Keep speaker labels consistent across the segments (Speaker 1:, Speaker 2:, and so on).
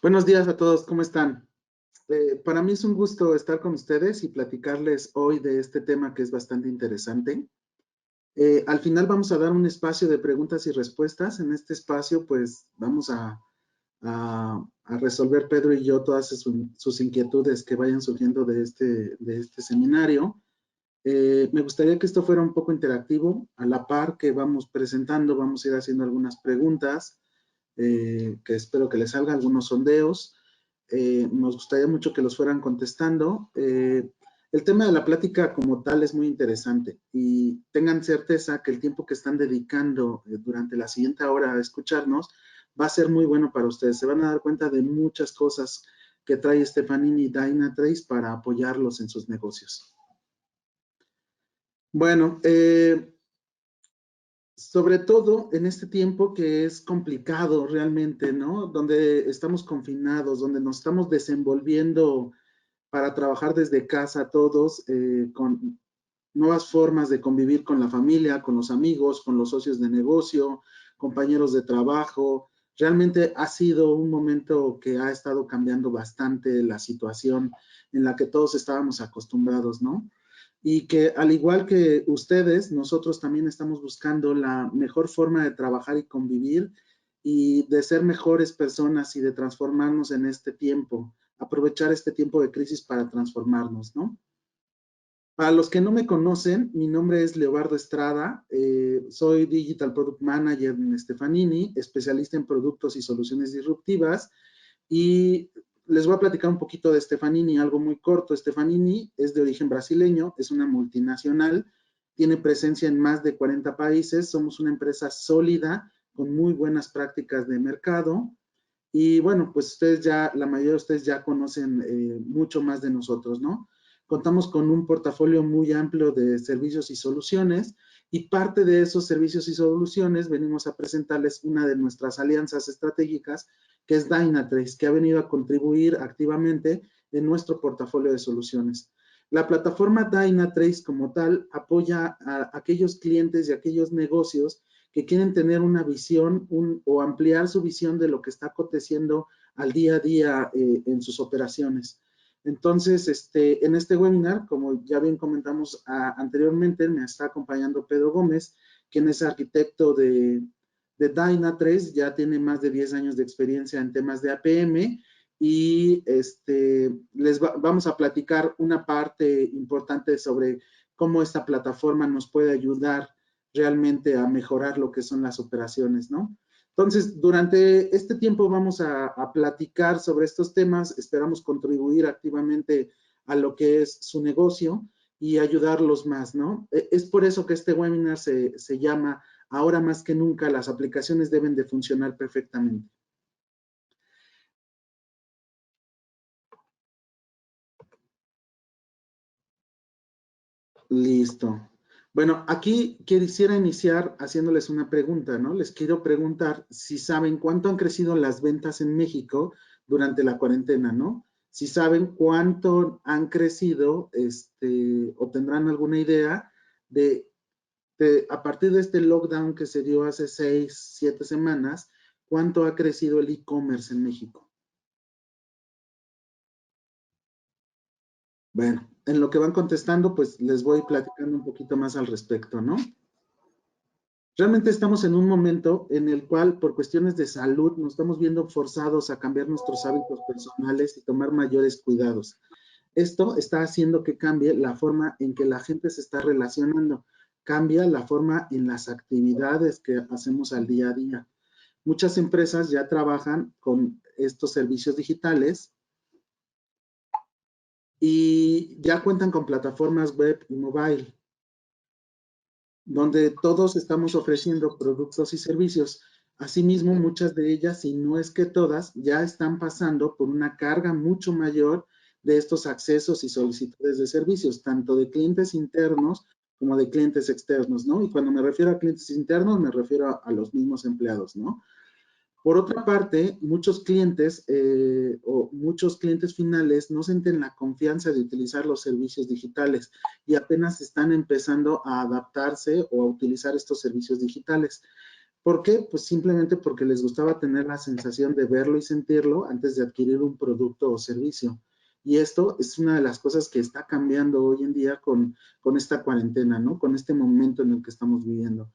Speaker 1: Buenos días a todos, ¿cómo están? Para mí es un gusto estar con ustedes y platicarles hoy de este tema que es bastante interesante. Al final vamos a dar un espacio de preguntas y respuestas. En este espacio, pues, vamos a resolver Pedro y yo todas sus inquietudes que vayan surgiendo de este seminario. Me gustaría que esto fuera un poco interactivo. A la par que vamos presentando, vamos a ir haciendo algunas preguntas, que espero que les salgan algunos sondeos. Nos gustaría mucho que los fueran contestando. El tema de la plática como tal es muy interesante y tengan certeza que el tiempo que están dedicando durante la siguiente hora a escucharnos va a ser muy bueno para ustedes. Se van a dar cuenta de muchas cosas que trae Stefanini Dynatrace para apoyarlos en sus negocios. Bueno, sobre todo en este tiempo que es complicado realmente, ¿no? Donde estamos confinados, donde nos estamos desenvolviendo para trabajar desde casa todos, con nuevas formas de convivir con la familia, con los amigos, con los socios de negocio, compañeros de trabajo. Realmente ha sido un momento que ha estado cambiando bastante la situación en la que todos estábamos acostumbrados, ¿no? Y que al igual que ustedes, nosotros también estamos buscando la mejor forma de trabajar y convivir y de ser mejores personas y de transformarnos en este tiempo, aprovechar este tiempo de crisis para transformarnos, ¿no? Para los que no me conocen, mi nombre es Leobardo Estrada, soy Digital Product Manager en Stefanini, especialista en productos y soluciones disruptivas, y les voy a platicar un poquito de Stefanini, algo muy corto. Stefanini es de origen brasileño, es una multinacional, tiene presencia en más de 40 países, somos una empresa sólida, con muy buenas prácticas de mercado, y bueno, pues ustedes ya, la mayoría de ustedes ya conocen mucho más de nosotros, ¿no? Contamos con un portafolio muy amplio de servicios y soluciones, y parte de esos servicios y soluciones venimos a presentarles una de nuestras alianzas estratégicas, que es Dynatrace, que ha venido a contribuir activamente en nuestro portafolio de soluciones. La plataforma Dynatrace como tal apoya a aquellos clientes y aquellos negocios que quieren tener una visión o ampliar su visión de lo que está aconteciendo al día a día en sus operaciones. Entonces, en este webinar, como ya bien comentamos anteriormente, me está acompañando Pedro Gómez, quien es arquitecto de Dynatrace, ya tiene más de 10 años de experiencia en temas de APM, y vamos a platicar una parte importante sobre cómo esta plataforma nos puede ayudar realmente a mejorar lo que son las operaciones, ¿no? Entonces, durante este tiempo vamos a platicar sobre estos temas, esperamos contribuir activamente a lo que es su negocio y ayudarlos más, ¿no? Es por eso que este webinar se llama Ahora más que nunca las aplicaciones deben de funcionar perfectamente. Listo. Bueno, aquí quisiera iniciar haciéndoles una pregunta, ¿no? Les quiero preguntar si saben cuánto han crecido las ventas en México durante la cuarentena, ¿no? Si saben cuánto han crecido, o tendrán alguna idea a partir de este lockdown que se dio hace 6, 7 semanas, cuánto ha crecido el e-commerce en México. Bueno, en lo que van contestando, pues les voy platicando un poquito más al respecto, ¿no? Realmente estamos en un momento en el cual, por cuestiones de salud, nos estamos viendo forzados a cambiar nuestros hábitos personales y tomar mayores cuidados. Esto está haciendo que cambie la forma en que la gente se está relacionando, cambia la forma en las actividades que hacemos al día a día. Muchas empresas ya trabajan con estos servicios digitales y ya cuentan con plataformas web y mobile, donde todos estamos ofreciendo productos y servicios. Asimismo, muchas de ellas, si no es que todas, ya están pasando por una carga mucho mayor de estos accesos y solicitudes de servicios, tanto de clientes internos como de clientes externos, ¿no? Y cuando me refiero a clientes internos, me refiero a los mismos empleados, ¿no? Por otra parte, muchos clientes o muchos clientes finales no sienten la confianza de utilizar los servicios digitales y apenas están empezando a adaptarse o a utilizar estos servicios digitales. ¿Por qué? Pues simplemente porque les gustaba tener la sensación de verlo y sentirlo antes de adquirir un producto o servicio. Y esto es una de las cosas que está cambiando hoy en día con esta cuarentena, ¿no? Con este momento en el que estamos viviendo.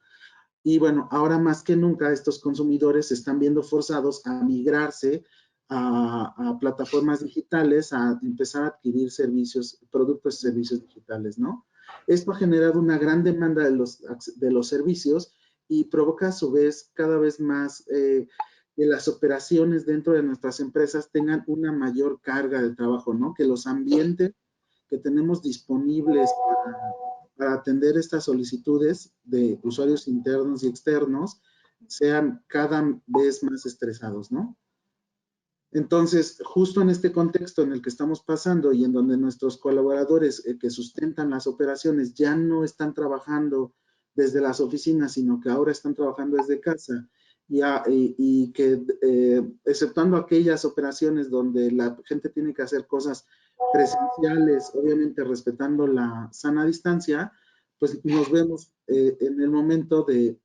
Speaker 1: Y bueno, ahora más que nunca estos consumidores se están viendo forzados a migrarse a plataformas digitales, a empezar a adquirir servicios, productos y servicios digitales, ¿no? Esto ha generado una gran demanda de los servicios y provoca a su vez cada vez más que las operaciones dentro de nuestras empresas tengan una mayor carga de trabajo, ¿no? Que los ambientes que tenemos disponibles para atender estas solicitudes de usuarios internos y externos sean cada vez más estresados, ¿no? Entonces, justo en este contexto en el que estamos pasando y en donde nuestros colaboradores que sustentan las operaciones ya no están trabajando desde las oficinas, sino que ahora están trabajando desde casa y que, exceptuando aquellas operaciones donde la gente tiene que hacer cosas presenciales, obviamente respetando la sana distancia, pues nos vemos en el momento de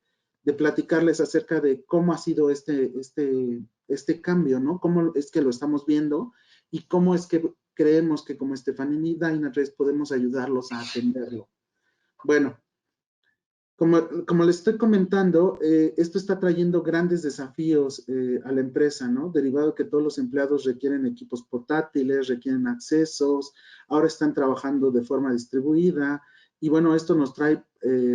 Speaker 1: platicarles acerca de cómo ha sido este cambio, ¿no? Cómo es que lo estamos viendo y cómo es que creemos que como Stefanini Dynatrace podemos ayudarlos a atenderlo. Bueno, como les estoy comentando, esto está trayendo grandes desafíos a la empresa, ¿no? Derivado de que todos los empleados requieren equipos portátiles, requieren accesos, ahora están trabajando de forma distribuida y bueno, esto nos trae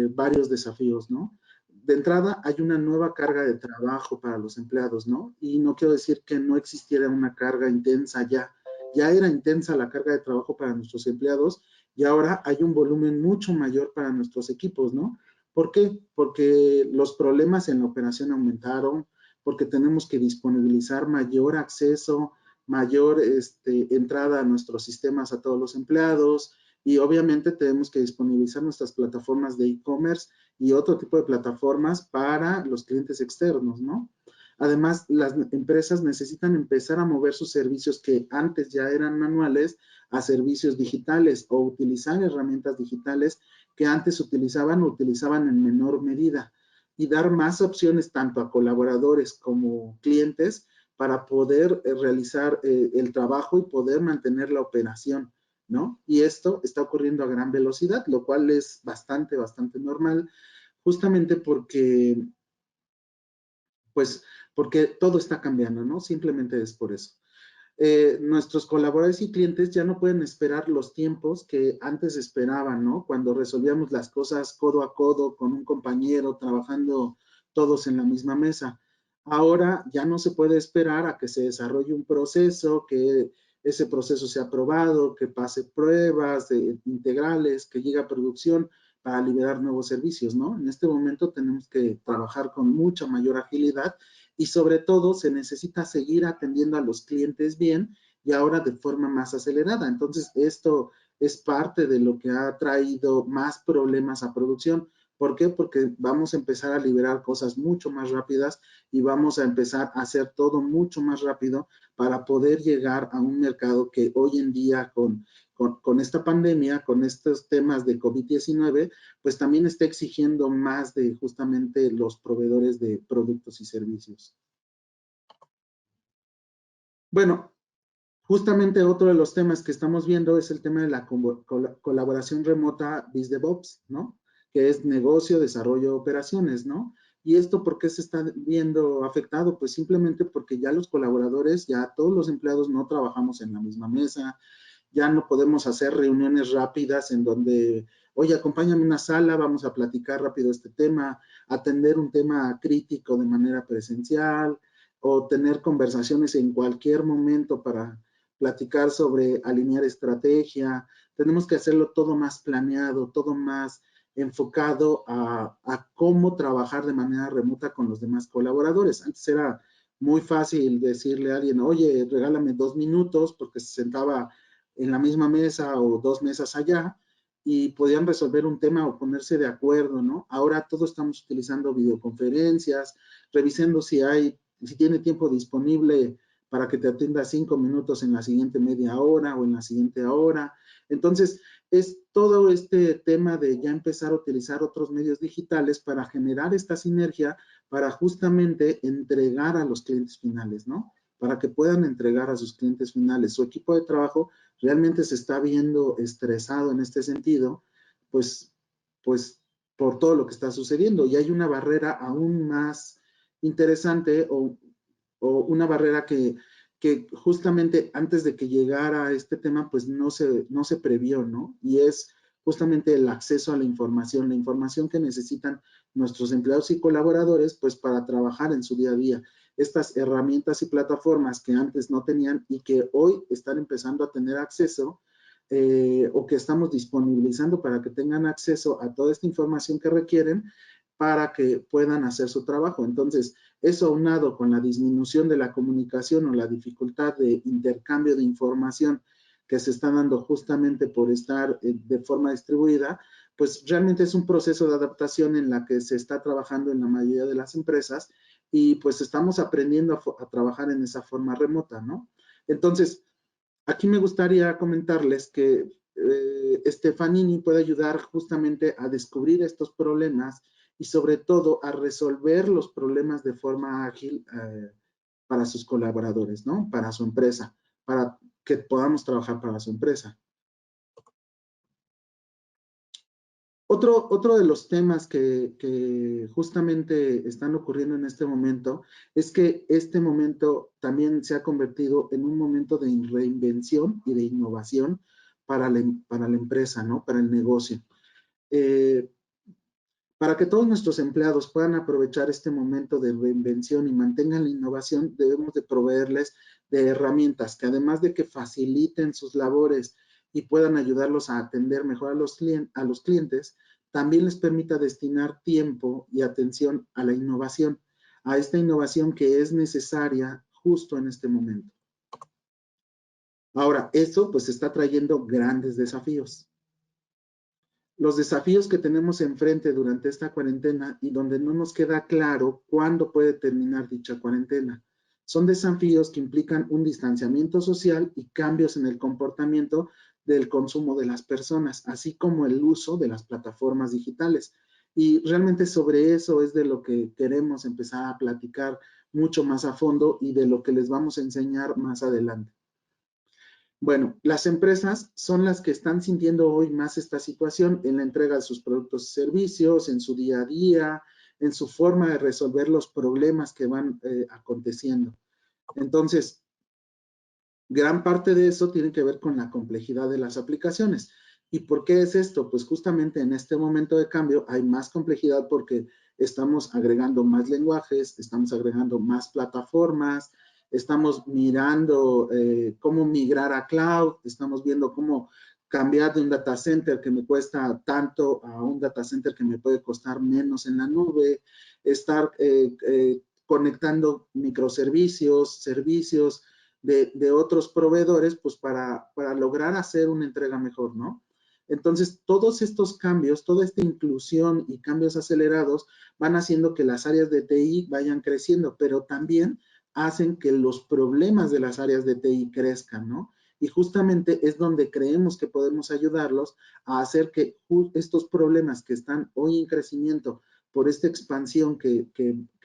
Speaker 1: varios desafíos, ¿no? De entrada, hay una nueva carga de trabajo para los empleados, ¿no? Y no quiero decir que no existiera una carga intensa ya. Ya era intensa la carga de trabajo para nuestros empleados y ahora hay un volumen mucho mayor para nuestros equipos, ¿no? ¿Por qué? Porque los problemas en la operación aumentaron, porque tenemos que disponibilizar mayor acceso, mayor entrada a nuestros sistemas a todos los empleados y obviamente tenemos que disponibilizar nuestras plataformas de e-commerce y otro tipo de plataformas para los clientes externos, ¿no? Además, las empresas necesitan empezar a mover sus servicios que antes ya eran manuales a servicios digitales o utilizar herramientas digitales que antes utilizaban o utilizaban en menor medida y dar más opciones tanto a colaboradores como clientes para poder realizar el trabajo y poder mantener la operación, ¿no? Y esto está ocurriendo a gran velocidad, lo cual es bastante normal, justamente porque, pues, porque todo está cambiando, ¿no? Simplemente es por eso. Nuestros colaboradores y clientes ya no pueden esperar los tiempos que antes esperaban, ¿no? Cuando resolvíamos las cosas codo a codo con un compañero, trabajando todos en la misma mesa. Ahora ya no se puede esperar a que se desarrolle un proceso, que ese proceso sea aprobado, que pase pruebas integrales, que llegue a producción para liberar nuevos servicios, ¿no? En este momento tenemos que trabajar con mucha mayor agilidad y sobre todo se necesita seguir atendiendo a los clientes bien y ahora de forma más acelerada. Entonces, esto es parte de lo que ha traído más problemas a producción. ¿Por qué? Porque vamos a empezar a liberar cosas mucho más rápidas y vamos a empezar a hacer todo mucho más rápido para poder llegar a un mercado que hoy en día con esta pandemia, con estos temas de COVID-19, pues también está exigiendo más de justamente los proveedores de productos y servicios. Bueno, justamente otro de los temas que estamos viendo es el tema de la colaboración remota BizDevOps, ¿no? Que es negocio, desarrollo, operaciones, ¿no? ¿Y esto por qué se está viendo afectado? Pues simplemente porque ya los colaboradores, ya todos los empleados no trabajamos en la misma mesa, ya no podemos hacer reuniones rápidas en donde, oye, acompáñame a una sala, vamos a platicar rápido este tema, atender un tema crítico de manera presencial o tener conversaciones en cualquier momento para platicar sobre alinear estrategia. Tenemos que hacerlo todo más planeado, todo más enfocado a cómo trabajar de manera remota con los demás colaboradores. Antes era muy fácil decirle a alguien, oye, regálame 2 minutos porque se sentaba en la misma mesa o 2 mesas allá y podían resolver un tema o ponerse de acuerdo, ¿no? Ahora todos estamos utilizando videoconferencias, revisando si tiene tiempo disponible para que te atienda 5 minutos en la siguiente media hora o en la siguiente hora. Entonces, es todo este tema de ya empezar a utilizar otros medios digitales para generar esta sinergia, para justamente entregar a los clientes finales, ¿no? Para que puedan entregar a sus clientes finales. Su equipo de trabajo realmente se está viendo estresado en este sentido, pues por todo lo que está sucediendo. Y hay una barrera aún más interesante o una barrera que justamente antes de que llegara a este tema, pues no se previó, ¿no? Y es justamente el acceso a la información que necesitan nuestros empleados y colaboradores, pues para trabajar en su día a día. Estas herramientas y plataformas que antes no tenían y que hoy están empezando a tener acceso, o que estamos disponibilizando para que tengan acceso a toda esta información que requieren para que puedan hacer su trabajo. Entonces, eso aunado con la disminución de la comunicación o la dificultad de intercambio de información que se está dando justamente por estar de forma distribuida, pues realmente es un proceso de adaptación en la que se está trabajando en la mayoría de las empresas y pues estamos aprendiendo a trabajar en esa forma remota, ¿no? Entonces, aquí me gustaría comentarles que Stefanini puede ayudar justamente a descubrir estos problemas y sobre todo a resolver los problemas de forma ágil para sus colaboradores, ¿no? Para su empresa, para que podamos trabajar para su empresa. Otro de los temas que justamente están ocurriendo en este momento es que este momento también se ha convertido en un momento de reinvención y de innovación para la empresa, ¿no? Para el negocio. Para que todos nuestros empleados puedan aprovechar este momento de reinvención y mantengan la innovación, debemos de proveerles de herramientas que además de que faciliten sus labores y puedan ayudarlos a atender mejor a los clientes, también les permita destinar tiempo y atención a la innovación, a esta innovación que es necesaria justo en este momento. Ahora, eso pues está trayendo grandes desafíos. Los desafíos que tenemos enfrente durante esta cuarentena y donde no nos queda claro cuándo puede terminar dicha cuarentena. Son desafíos que implican un distanciamiento social y cambios en el comportamiento del consumo de las personas, así como el uso de las plataformas digitales. Y realmente sobre eso es de lo que queremos empezar a platicar mucho más a fondo y de lo que les vamos a enseñar más adelante. Bueno, las empresas son las que están sintiendo hoy más esta situación en la entrega de sus productos y servicios, en su día a día, en su forma de resolver los problemas que van aconteciendo. Entonces, gran parte de eso tiene que ver con la complejidad de las aplicaciones. ¿Y por qué es esto? Pues justamente en este momento de cambio hay más complejidad porque estamos agregando más lenguajes, estamos agregando más plataformas, estamos mirando cómo migrar a cloud, estamos viendo cómo cambiar de un data center que me cuesta tanto a un data center que me puede costar menos en la nube, estar conectando microservicios, servicios de otros proveedores, pues para lograr hacer una entrega mejor, ¿no? Entonces, todos estos cambios, toda esta inclusión y cambios acelerados van haciendo que las áreas de TI vayan creciendo, pero también hacen que los problemas de las áreas de TI crezcan, ¿no? Y justamente es donde creemos que podemos ayudarlos a hacer que estos problemas que están hoy en crecimiento por esta expansión que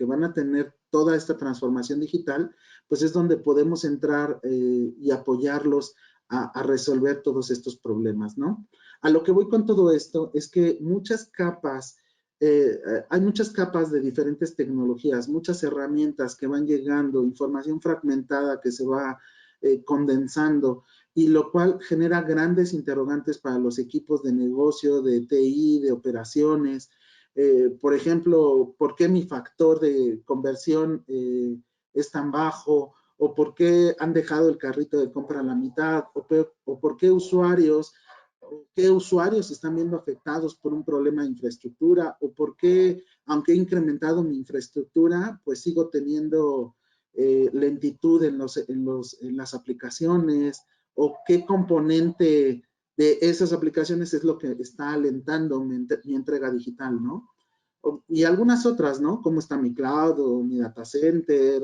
Speaker 1: van a tener toda esta transformación digital, pues es donde podemos entrar y apoyarlos a resolver todos estos problemas, ¿no? A lo que voy con todo esto es que hay muchas capas de diferentes tecnologías, muchas herramientas que van llegando, información fragmentada que se va condensando, y lo cual genera grandes interrogantes para los equipos de negocio, de TI, de operaciones. Por ejemplo, ¿por qué mi factor de conversión es tan bajo? ¿O por qué han dejado el carrito de compra a la mitad? ¿O por qué qué usuarios están viendo afectados por un problema de infraestructura? ¿O por qué, aunque he incrementado mi infraestructura, pues sigo teniendo lentitud en las aplicaciones? ¿O qué componente de esas aplicaciones es lo que está alentando mi entrega digital, ¿no? Y algunas otras, ¿no? ¿Cómo está mi cloud o mi data center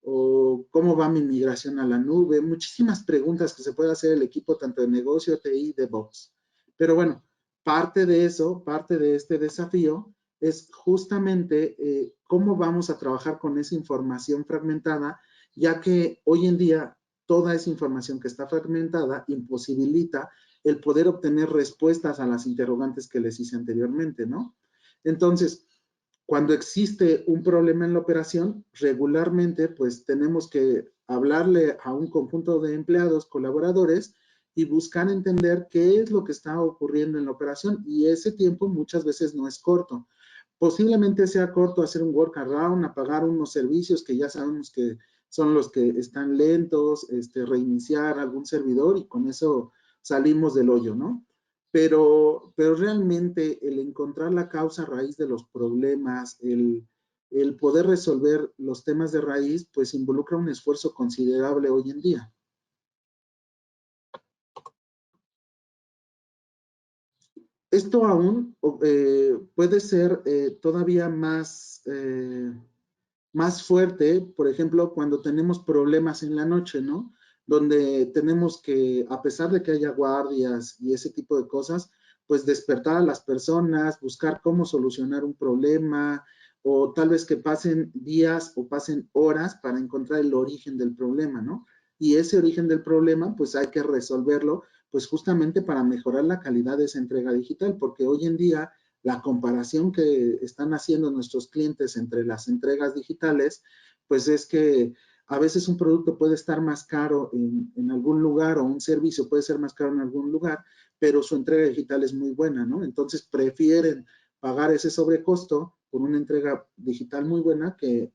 Speaker 1: o cómo va mi migración a la nube, muchísimas preguntas que se puede hacer el equipo tanto de negocio, TI, DevOps. Pero bueno, parte de eso, parte de este desafío es justamente cómo vamos a trabajar con esa información fragmentada, ya que hoy en día toda esa información que está fragmentada imposibilita el poder obtener respuestas a las interrogantes que les hice anteriormente, ¿no? Entonces, cuando existe un problema en la operación, regularmente pues tenemos que hablarle a un conjunto de empleados, colaboradores, y buscar entender qué es lo que está ocurriendo en la operación. Y ese tiempo muchas veces no es corto. Posiblemente sea corto hacer un workaround, apagar unos servicios que ya sabemos que son los que están lentos, reiniciar algún servidor y con eso salimos del hoyo, ¿no? Pero realmente el encontrar la causa raíz de los problemas, el poder resolver los temas de raíz, pues involucra un esfuerzo considerable hoy en día. Esto aún puede ser todavía más fuerte, por ejemplo, cuando tenemos problemas en la noche, ¿no? Donde tenemos que, a pesar de que haya guardias y ese tipo de cosas, pues despertar a las personas, buscar cómo solucionar un problema, o tal vez que pasen días o pasen horas para encontrar el origen del problema, ¿no? Y ese origen del problema, pues hay que resolverlo, pues justamente para mejorar la calidad de esa entrega digital, porque hoy en día la comparación que están haciendo nuestros clientes entre las entregas digitales, pues es que a veces un producto puede estar más caro en algún lugar o un servicio puede ser más caro en algún lugar, pero su entrega digital es muy buena, ¿no? Entonces prefieren pagar ese sobrecosto por una entrega digital muy buena que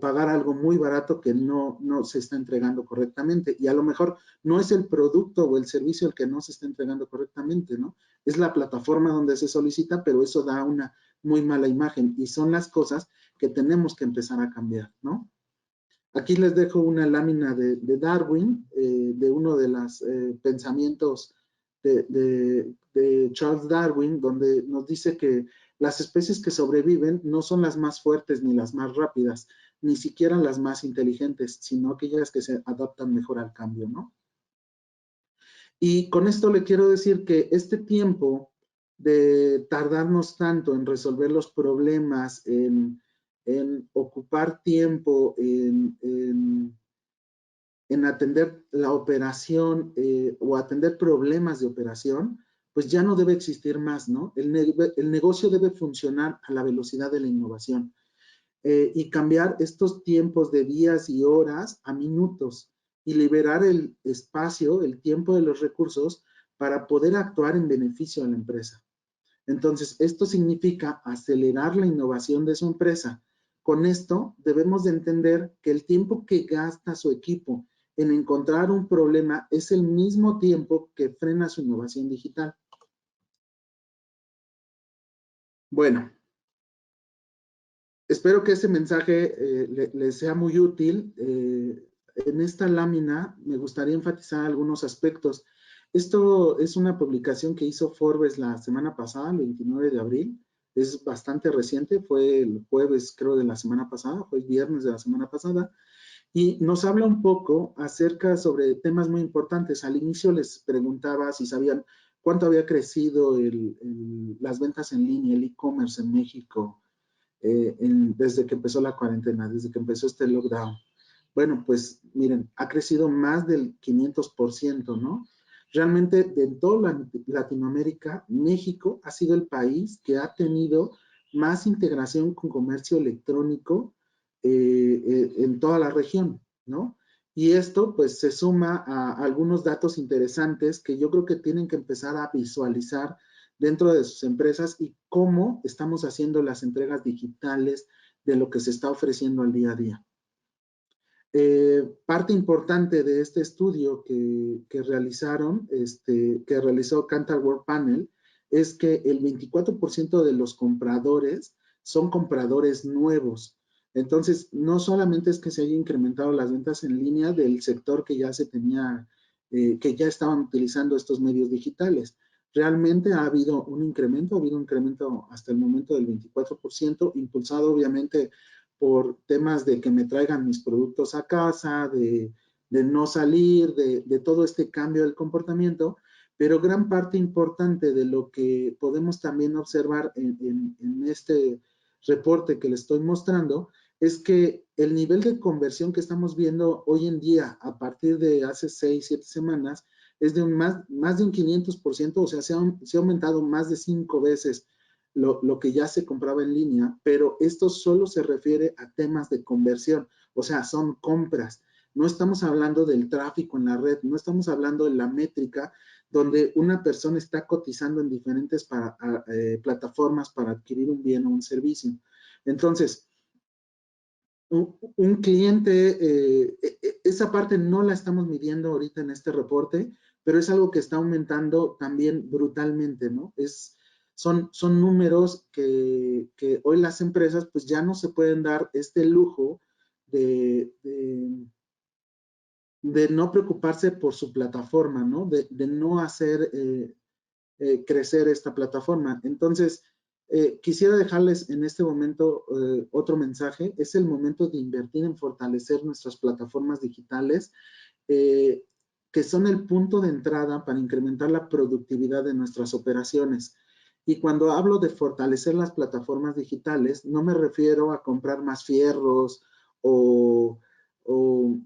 Speaker 1: pagar algo muy barato que no se está entregando correctamente. Y a lo mejor no es el producto o el servicio el que no se está entregando correctamente, ¿no? Es la plataforma donde se solicita, pero eso da una muy mala imagen y son las cosas que tenemos que empezar a cambiar, ¿no? Aquí les dejo una lámina de Darwin, de uno de los pensamientos de Charles Darwin, donde nos dice que las especies que sobreviven no son las más fuertes ni las más rápidas, ni siquiera las más inteligentes, sino aquellas que se adaptan mejor al cambio, ¿no? Y con esto le quiero decir que este tiempo de tardarnos tanto en resolver los problemas, en ocupar tiempo, en atender la operación o atender problemas de operación, pues ya no debe existir más, ¿no? El negocio debe funcionar a la velocidad de la innovación y cambiar estos tiempos de días y horas a minutos y liberar el espacio, el tiempo de los recursos para poder actuar en beneficio de la empresa. Entonces, esto significa acelerar la innovación de su empresa. Con esto, debemos de entender que el tiempo que gasta su equipo en encontrar un problema es el mismo tiempo que frena su innovación digital. Bueno, espero que este mensaje les sea muy útil. En esta lámina me gustaría enfatizar algunos aspectos. Esto es una publicación que hizo Forbes la semana pasada, el 29 de abril. Es bastante reciente, fue el jueves, creo, de la semana pasada, fue el viernes de la semana pasada. Y nos habla un poco acerca sobre temas muy importantes. Al inicio les preguntaba si sabían cuánto había crecido las ventas en línea, el e-commerce en México desde que empezó la cuarentena, desde que empezó este lockdown. Bueno, pues miren, ha crecido más del 500%, ¿no? Realmente de toda Latinoamérica, México ha sido el país que ha tenido más integración con comercio electrónico en toda la región, ¿no? Y esto pues se suma a algunos datos interesantes que yo creo que tienen que empezar a visualizar dentro de sus empresas y cómo estamos haciendo las entregas digitales de lo que se está ofreciendo al día a día. Parte importante de este estudio que realizó Kantar World Panel, es que el 24% de los compradores son compradores nuevos. Entonces, no solamente es que se haya incrementado las ventas en línea del sector que ya se tenía, que ya estaban utilizando estos medios digitales. Realmente ha habido un incremento hasta el momento del 24%, impulsado obviamente por temas de que me traigan mis productos a casa, de no salir, de todo este cambio del comportamiento, pero gran parte importante de lo que podemos también observar en este reporte que le estoy mostrando es que el nivel de conversión que estamos viendo hoy en día a partir de hace 6, 7 semanas es de más de un 500%, o sea, se ha aumentado más de 5 veces lo que ya se compraba en línea, pero esto solo se refiere a temas de conversión, o sea, son compras. No estamos hablando del tráfico en la red, no estamos hablando de la métrica donde una persona está cotizando en diferentes plataformas para adquirir un bien o un servicio. Entonces, un cliente, esa parte no la estamos midiendo ahorita en este reporte, pero es algo que está aumentando también brutalmente, ¿no? Son números que hoy las empresas pues ya no se pueden dar este lujo de no preocuparse por su plataforma, ¿no? De no hacer crecer esta plataforma. Entonces, quisiera dejarles en este momento otro mensaje. Es el momento de invertir en fortalecer nuestras plataformas digitales, que son el punto de entrada para incrementar la productividad de nuestras operaciones. Y cuando hablo de fortalecer las plataformas digitales, no me refiero a comprar más fierros o, o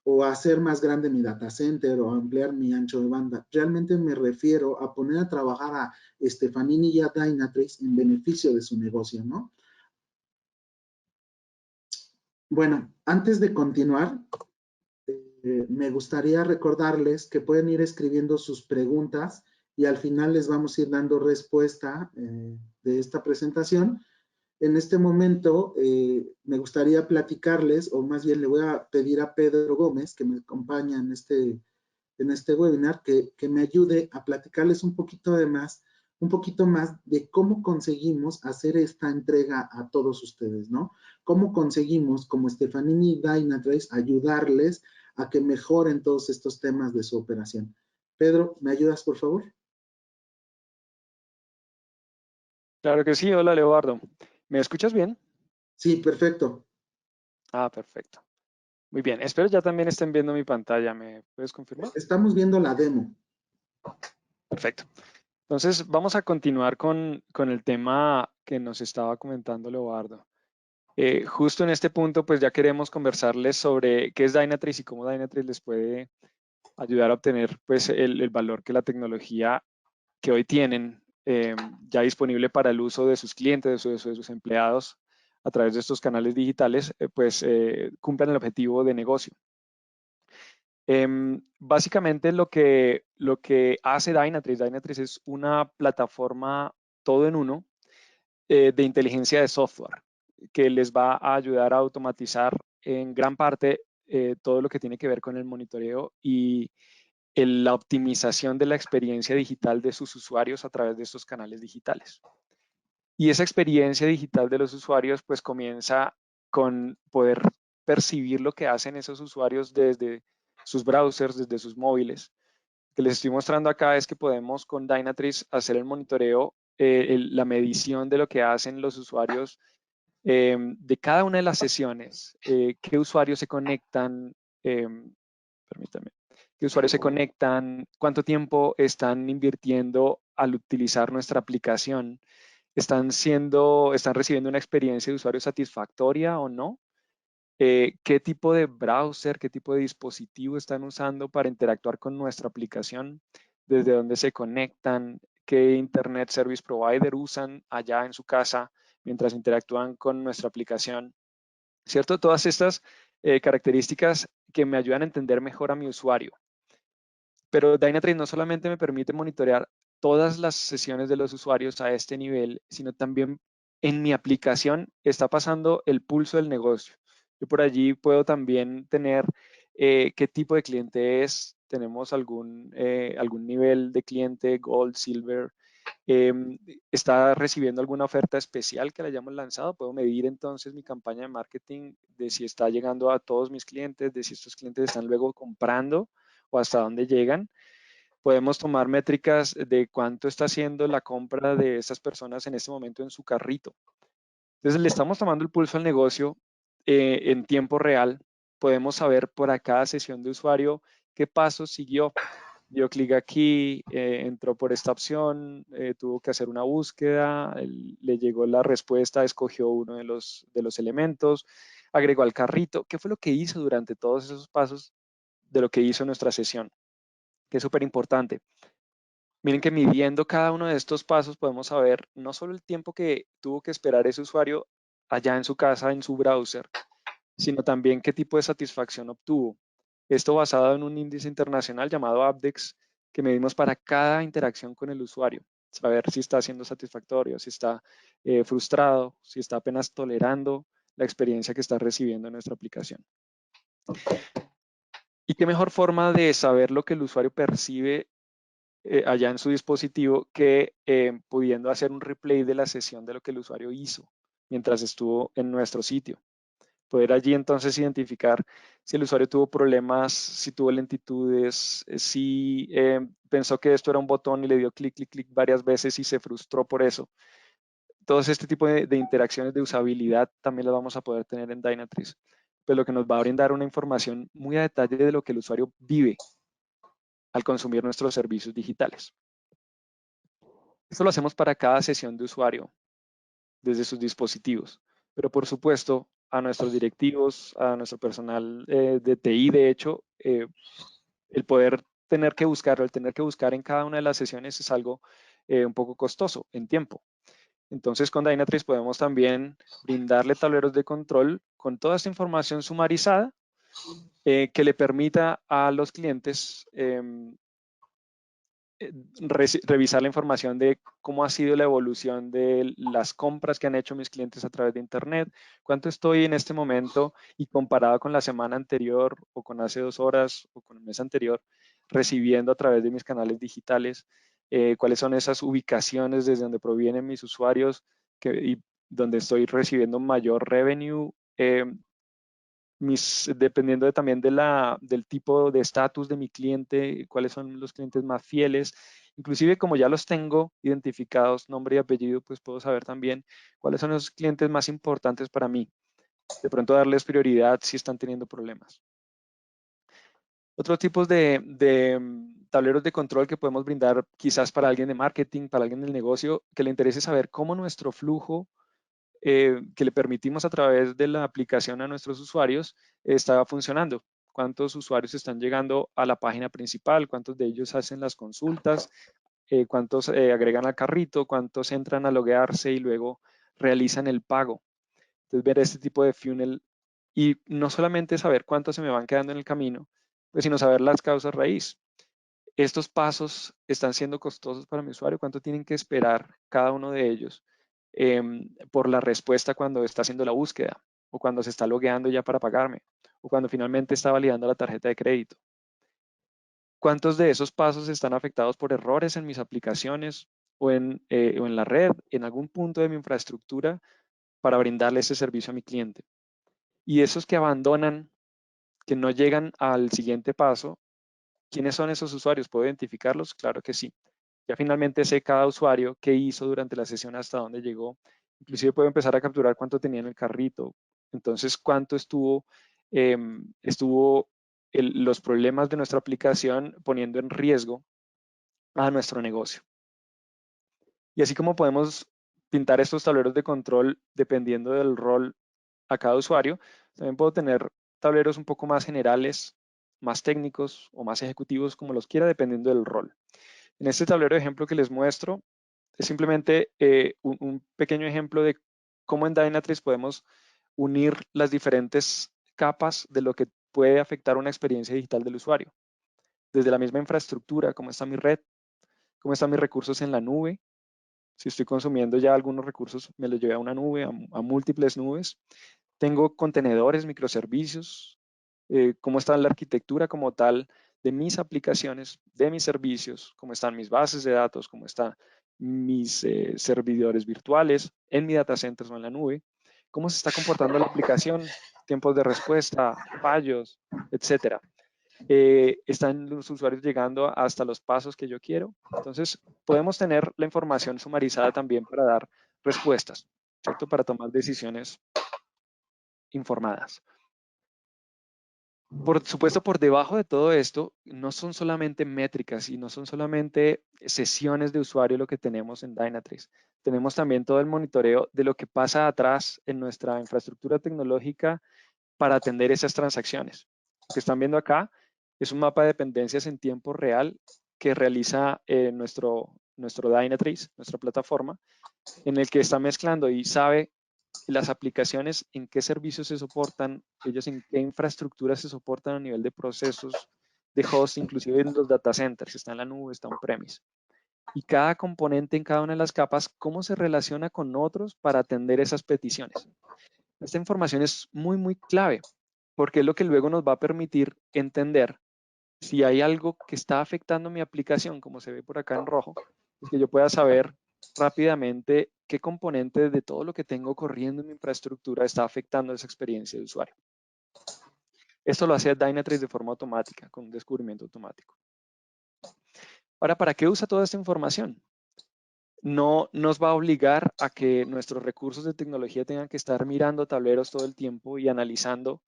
Speaker 1: o hacer más grande mi data center o ampliar mi ancho de banda. Realmente me refiero a poner a trabajar a Stefanini y a Dynatrace en beneficio de su negocio, ¿no? Bueno, antes de continuar, me gustaría recordarles que pueden ir escribiendo sus preguntas y al final les vamos a ir dando respuesta de esta presentación. En este momento me gustaría platicarles, o más bien le voy a pedir a Pedro Gómez, que me acompaña en este webinar, que me ayude a platicarles un poquito más de cómo conseguimos hacer esta entrega a todos ustedes, ¿no? Cómo conseguimos, como Stefanini Dynatrace, ayudarles a que mejoren todos estos temas de su operación. Pedro, ¿me ayudas, por favor?
Speaker 2: Claro que sí, hola Leobardo. ¿Me escuchas bien?
Speaker 1: Sí, perfecto.
Speaker 2: Ah, perfecto. Muy bien, espero ya también estén viendo mi pantalla, ¿me puedes confirmar?
Speaker 1: Estamos viendo la demo.
Speaker 2: Perfecto. Entonces vamos a continuar con el tema que nos estaba comentando Leobardo. Justo en este punto, pues ya queremos conversarles sobre qué es Dynatrace y cómo Dynatrace les puede ayudar a obtener pues el valor que la tecnología que hoy tienen ya disponible para el uso de sus clientes, de sus empleados a través de estos canales digitales, cumplan el objetivo de negocio. Básicamente lo que hace Dynatrace es una plataforma todo en uno de inteligencia de software que les va a ayudar a automatizar en gran parte todo lo que tiene que ver con el monitoreo y la optimización de la experiencia digital de sus usuarios a través de estos canales digitales. Y esa experiencia digital de los usuarios pues comienza con poder percibir lo que hacen esos usuarios desde sus browsers, desde sus móviles. Lo que les estoy mostrando acá es que podemos con Dynatrace hacer el monitoreo, la medición de lo que hacen los usuarios de cada una de las sesiones, qué usuarios se conectan, permítame, qué usuarios se conectan, cuánto tiempo están invirtiendo al utilizar nuestra aplicación, están recibiendo una experiencia de usuario satisfactoria o no, qué tipo de browser, qué tipo de dispositivo están usando para interactuar con nuestra aplicación, desde dónde se conectan, qué Internet Service Provider usan allá en su casa mientras interactúan con nuestra aplicación, ¿cierto? Todas estas características que me ayudan a entender mejor a mi usuario. Pero Dynatrace no solamente me permite monitorear todas las sesiones de los usuarios a este nivel, sino también en mi aplicación está pasando el pulso del negocio. Yo por allí puedo también tener qué tipo de cliente es, tenemos algún nivel de cliente, Gold, Silver, está recibiendo alguna oferta especial que la hayamos lanzado, puedo medir entonces mi campaña de marketing de si está llegando a todos mis clientes, de si estos clientes están luego comprando o hasta dónde llegan. Podemos tomar métricas de cuánto está haciendo la compra de estas personas en este momento en su carrito. Entonces le estamos tomando el pulso al negocio en tiempo real. Podemos saber por cada sesión de usuario qué pasos siguió. Dio clic aquí, entró por esta opción, tuvo que hacer una búsqueda, le llegó la respuesta, escogió uno de los elementos, agregó al carrito. ¿Qué fue lo que hizo durante todos esos pasos de lo que hizo en nuestra sesión? Que es súper importante. Miren que midiendo cada uno de estos pasos podemos saber no solo el tiempo que tuvo que esperar ese usuario allá en su casa, en su browser, sino también qué tipo de satisfacción obtuvo. Esto basado en un índice internacional llamado Apdex que medimos para cada interacción con el usuario. Saber si está siendo satisfactorio, si está frustrado, si está apenas tolerando la experiencia que está recibiendo en nuestra aplicación. ¿Y qué mejor forma de saber lo que el usuario percibe allá en su dispositivo que pudiendo hacer un replay de la sesión de lo que el usuario hizo mientras estuvo en nuestro sitio? Poder allí entonces identificar si el usuario tuvo problemas, si tuvo lentitudes, si pensó que esto era un botón y le dio clic, clic, clic varias veces y se frustró por eso. Todos este tipo de interacciones de usabilidad también las vamos a poder tener en Dynatrace, pues lo que nos va a brindar una información muy a detalle de lo que el usuario vive al consumir nuestros servicios digitales. Esto lo hacemos para cada sesión de usuario desde sus dispositivos, pero por supuesto a nuestros directivos, a nuestro personal de TI, de hecho, el poder tener que buscarlo, el tener que buscar en cada una de las sesiones es algo un poco costoso en tiempo. Entonces con Dynatrace podemos también brindarle tableros de control con toda esta información sumarizada que le permita a los clientes revisar la información de cómo ha sido la evolución de las compras que han hecho mis clientes a través de Internet, cuánto estoy en este momento y comparado con la semana anterior o con hace 2 horas o con el mes anterior, recibiendo a través de mis canales digitales, cuáles son esas ubicaciones desde donde provienen mis usuarios y donde estoy recibiendo mayor revenue, dependiendo también del tipo de estatus de mi cliente, cuáles son los clientes más fieles. Inclusive como ya los tengo identificados, nombre y apellido, pues puedo saber también cuáles son los clientes más importantes para mí. De pronto darles prioridad si están teniendo problemas. Otros tipos de tableros de control que podemos brindar quizás para alguien de marketing, para alguien del negocio, que le interese saber cómo nuestro flujo que le permitimos a través de la aplicación a nuestros usuarios está funcionando. Cuántos usuarios están llegando a la página principal, cuántos de ellos hacen las consultas, cuántos agregan al carrito, cuántos entran a loguearse y luego realizan el pago. Entonces ver este tipo de funnel y no solamente saber cuántos se me van quedando en el camino, pues, sino saber las causas raíz. Estos pasos están siendo costosos para mi usuario, cuánto tienen que esperar cada uno de ellos por la respuesta cuando está haciendo la búsqueda o cuando se está logueando ya para pagarme o cuando finalmente está validando la tarjeta de crédito. ¿Cuántos de esos pasos están afectados por errores en mis aplicaciones o en la red, en algún punto de mi infraestructura para brindarle ese servicio a mi cliente? Y esos que abandonan, que no llegan al siguiente paso, ¿quiénes son esos usuarios? ¿Puedo identificarlos? Claro que sí. Ya finalmente sé cada usuario qué hizo durante la sesión, hasta dónde llegó. Inclusive puedo empezar a capturar cuánto tenía en el carrito. Entonces, cuánto estuvo los problemas de nuestra aplicación poniendo en riesgo a nuestro negocio. Y así como podemos pintar estos tableros de control dependiendo del rol a cada usuario, también puedo tener tableros un poco más generales, más técnicos o más ejecutivos, como los quiera, dependiendo del rol. En este tablero de ejemplo que les muestro, es simplemente un pequeño ejemplo de cómo en Dynatrace podemos unir las diferentes capas de lo que puede afectar una experiencia digital del usuario. Desde la misma infraestructura, cómo está mi red, cómo están mis recursos en la nube. Si estoy consumiendo ya algunos recursos, me los llevé a una nube, a múltiples nubes. Tengo contenedores, microservicios, cómo está la arquitectura como tal de mis aplicaciones, de mis servicios, cómo están mis bases de datos, cómo están mis servidores virtuales en mi data center o en la nube, cómo se está comportando la aplicación, tiempos de respuesta, fallos, etcétera. Están los usuarios llegando hasta los pasos que yo quiero. Entonces, podemos tener la información sumarizada también para dar respuestas, ¿cierto? Para tomar decisiones informadas. Por supuesto, por debajo de todo esto, no son solamente métricas y no son solamente sesiones de usuario lo que tenemos en Dynatrace. Tenemos también todo el monitoreo de lo que pasa atrás en nuestra infraestructura tecnológica para atender esas transacciones. Lo que están viendo acá es un mapa de dependencias en tiempo real que realiza nuestro Dynatrace, nuestra plataforma, en el que está mezclando y sabe las aplicaciones, en qué servicios se soportan, ellos en qué infraestructura se soportan a nivel de procesos, de host, inclusive en los data centers, está en la nube, está on-premise. Y cada componente en cada una de las capas, cómo se relaciona con otros para atender esas peticiones. Esta información es muy, muy clave, porque es lo que luego nos va a permitir entender si hay algo que está afectando mi aplicación, como se ve por acá en rojo, es que yo pueda saber rápidamente qué componente de todo lo que tengo corriendo en mi infraestructura está afectando esa experiencia de usuario. Esto lo hace Dynatrace de forma automática, con un descubrimiento automático. Ahora, ¿para qué usa toda esta información? No nos va a obligar a que nuestros recursos de tecnología tengan que estar mirando tableros todo el tiempo y analizando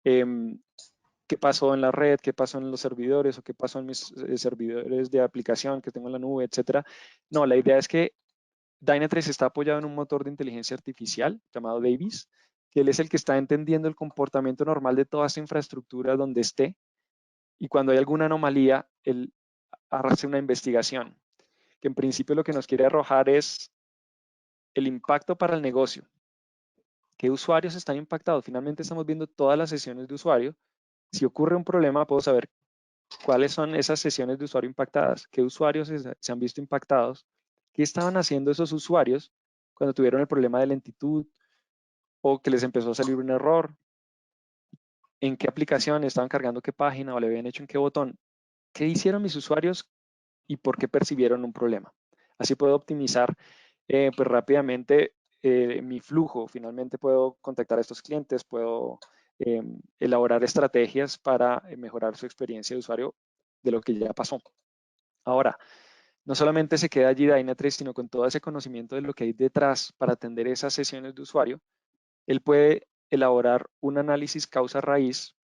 Speaker 2: qué pasó en la red, qué pasó en los servidores o qué pasó en mis servidores de aplicación que tengo en la nube, etcétera. No, la idea es que Dynatrace está apoyado en un motor de inteligencia artificial llamado Davis, que él es el que está entendiendo el comportamiento normal de toda esta infraestructura donde esté, y cuando hay alguna anomalía, él hace una investigación, que en principio lo que nos quiere arrojar es el impacto para el negocio. ¿Qué usuarios están impactados? Finalmente estamos viendo todas las sesiones de usuario. Si ocurre un problema, puedo saber cuáles son esas sesiones de usuario impactadas, qué usuarios se han visto impactados, qué estaban haciendo esos usuarios cuando tuvieron el problema de lentitud o que les empezó a salir un error, en qué aplicación estaban cargando qué página o le habían hecho en qué botón, qué hicieron mis usuarios y por qué percibieron un problema. Así puedo optimizar pues rápidamente mi flujo. Finalmente puedo contactar a estos clientes, puedo elaborar estrategias para mejorar su experiencia de usuario de lo que ya pasó. Ahora, no solamente se queda allí Dynatrace, sino con todo ese conocimiento de lo que hay detrás para atender esas sesiones de usuario, él puede elaborar un análisis causa-raíz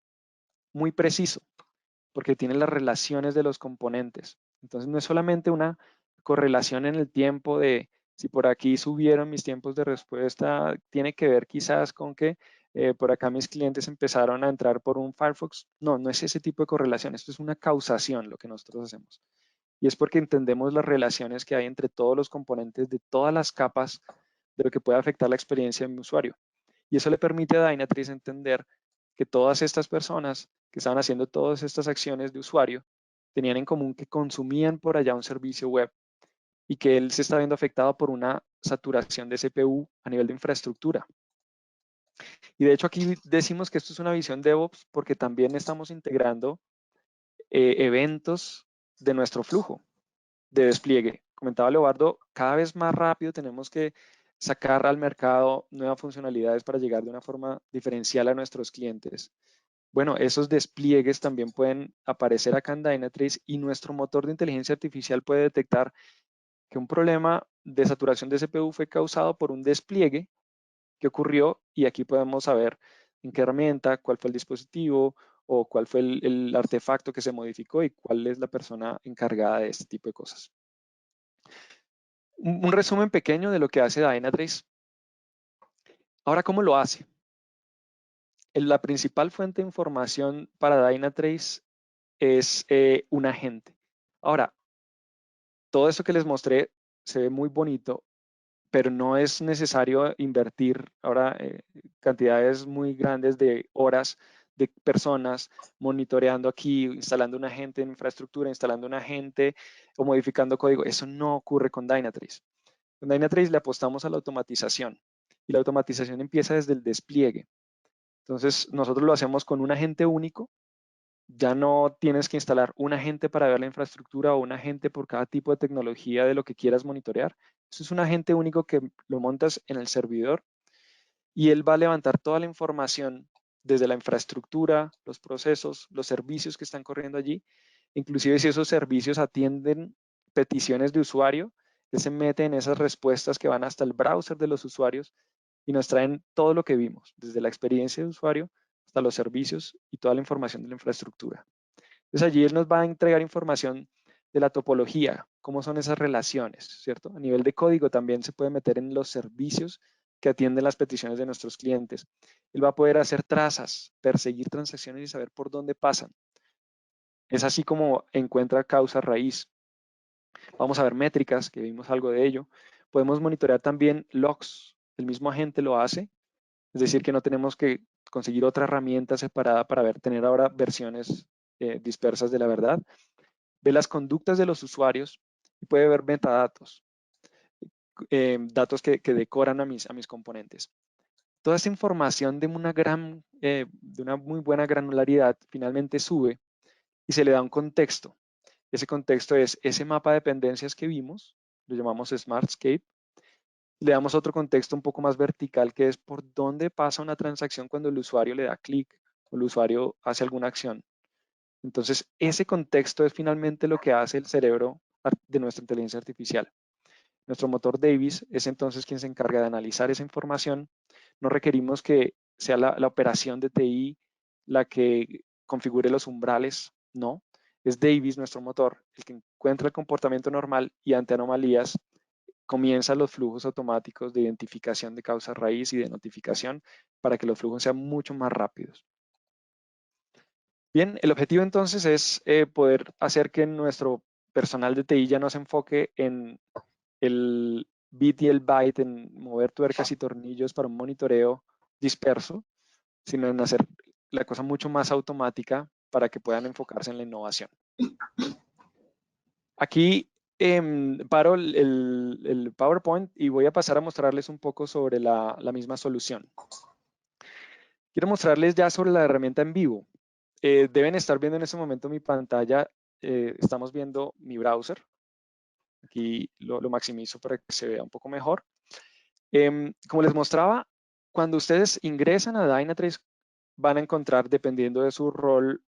Speaker 2: muy preciso, porque tiene las relaciones de los componentes. Entonces, no es solamente una correlación en el tiempo de si por aquí subieron mis tiempos de respuesta, tiene que ver quizás con que por acá mis clientes empezaron a entrar por un Firefox. No, no es ese tipo de correlación, esto es una causación lo que nosotros hacemos. Y es porque entendemos las relaciones que hay entre todos los componentes de todas las capas de lo que puede afectar la experiencia de mi usuario. Y eso le permite a Dynatrace entender que todas estas personas que estaban haciendo todas estas acciones de usuario tenían en común que consumían por allá un servicio web y que él se está viendo afectado por una saturación de CPU a nivel de infraestructura. Y de hecho aquí decimos que esto es una visión DevOps porque también estamos integrando eventos de nuestro flujo de despliegue. Comentaba Leobardo, cada vez más rápido tenemos que sacar al mercado nuevas funcionalidades para llegar de una forma diferencial a nuestros clientes. Bueno, esos despliegues también pueden aparecer acá en Dynatrace y nuestro motor de inteligencia artificial puede detectar que un problema de saturación de CPU fue causado por un despliegue que ocurrió y aquí podemos saber en qué herramienta, cuál fue el dispositivo o cuál fue el artefacto que se modificó y cuál es la persona encargada de este tipo de cosas. Un resumen pequeño de lo que hace Dynatrace. Ahora, ¿cómo lo hace? La principal fuente de información para Dynatrace es un agente. Ahora, todo esto que les mostré se ve muy bonito, pero no es necesario invertir ahora cantidades muy grandes de horas de personas monitoreando aquí, instalando un agente en infraestructura, instalando un agente o modificando código. Eso no ocurre con Dynatrace. Con Dynatrace le apostamos a la automatización y la automatización empieza desde el despliegue. Entonces, nosotros lo hacemos con un agente único. Ya no tienes que instalar un agente para ver la infraestructura o un agente por cada tipo de tecnología de lo que quieras monitorear. Eso es un agente único que lo montas en el servidor y él va a levantar toda la información desde la infraestructura, los procesos, los servicios que están corriendo allí. Inclusive si esos servicios atienden peticiones de usuario, él se mete en esas respuestas que van hasta el browser de los usuarios y nos traen todo lo que vimos, desde la experiencia de usuario hasta los servicios y toda la información de la infraestructura. Entonces allí él nos va a entregar información de la topología, cómo son esas relaciones, ¿cierto? A nivel de código también se puede meter en los servicios que atienden las peticiones de nuestros clientes. Él va a poder hacer trazas, perseguir transacciones y saber por dónde pasan. Es así como encuentra causa raíz. Vamos a ver métricas, que vimos algo de ello. Podemos monitorear también logs. El mismo agente lo hace, es decir, que no tenemos que conseguir otra herramienta separada para tener ahora versiones dispersas de la verdad. Ve las conductas de los usuarios y puede ver metadatos, datos que decoran a mis componentes. Toda esta información de una muy buena granularidad finalmente sube y se le da un contexto. Ese contexto es ese mapa de dependencias que vimos, lo llamamos Smartscape. Le damos otro contexto un poco más vertical, que es por dónde pasa una transacción cuando el usuario le da clic o el usuario hace alguna acción. Entonces, ese contexto es finalmente lo que hace el cerebro de nuestra inteligencia artificial. Nuestro motor Davis es entonces quien se encarga de analizar esa información. No requerimos que sea la operación de TI la que configure los umbrales, no. Es Davis, nuestro motor, el que encuentra el comportamiento normal y ante anomalías comienza los flujos automáticos de identificación de causa raíz y de notificación para que los flujos sean mucho más rápidos. Bien, el objetivo entonces es poder hacer que nuestro personal de TI ya no se enfoque en el bit y el byte, en mover tuercas y tornillos para un monitoreo disperso, sino en hacer la cosa mucho más automática para que puedan enfocarse en la innovación. Aquí paro el PowerPoint y voy a pasar a mostrarles un poco sobre la misma solución. Quiero mostrarles ya sobre la herramienta en vivo. Deben estar viendo en este momento mi pantalla. Estamos viendo mi browser. Aquí lo maximizo para que se vea un poco mejor. Como les mostraba, cuando ustedes ingresan a Dynatrace, van a encontrar, dependiendo de su rol,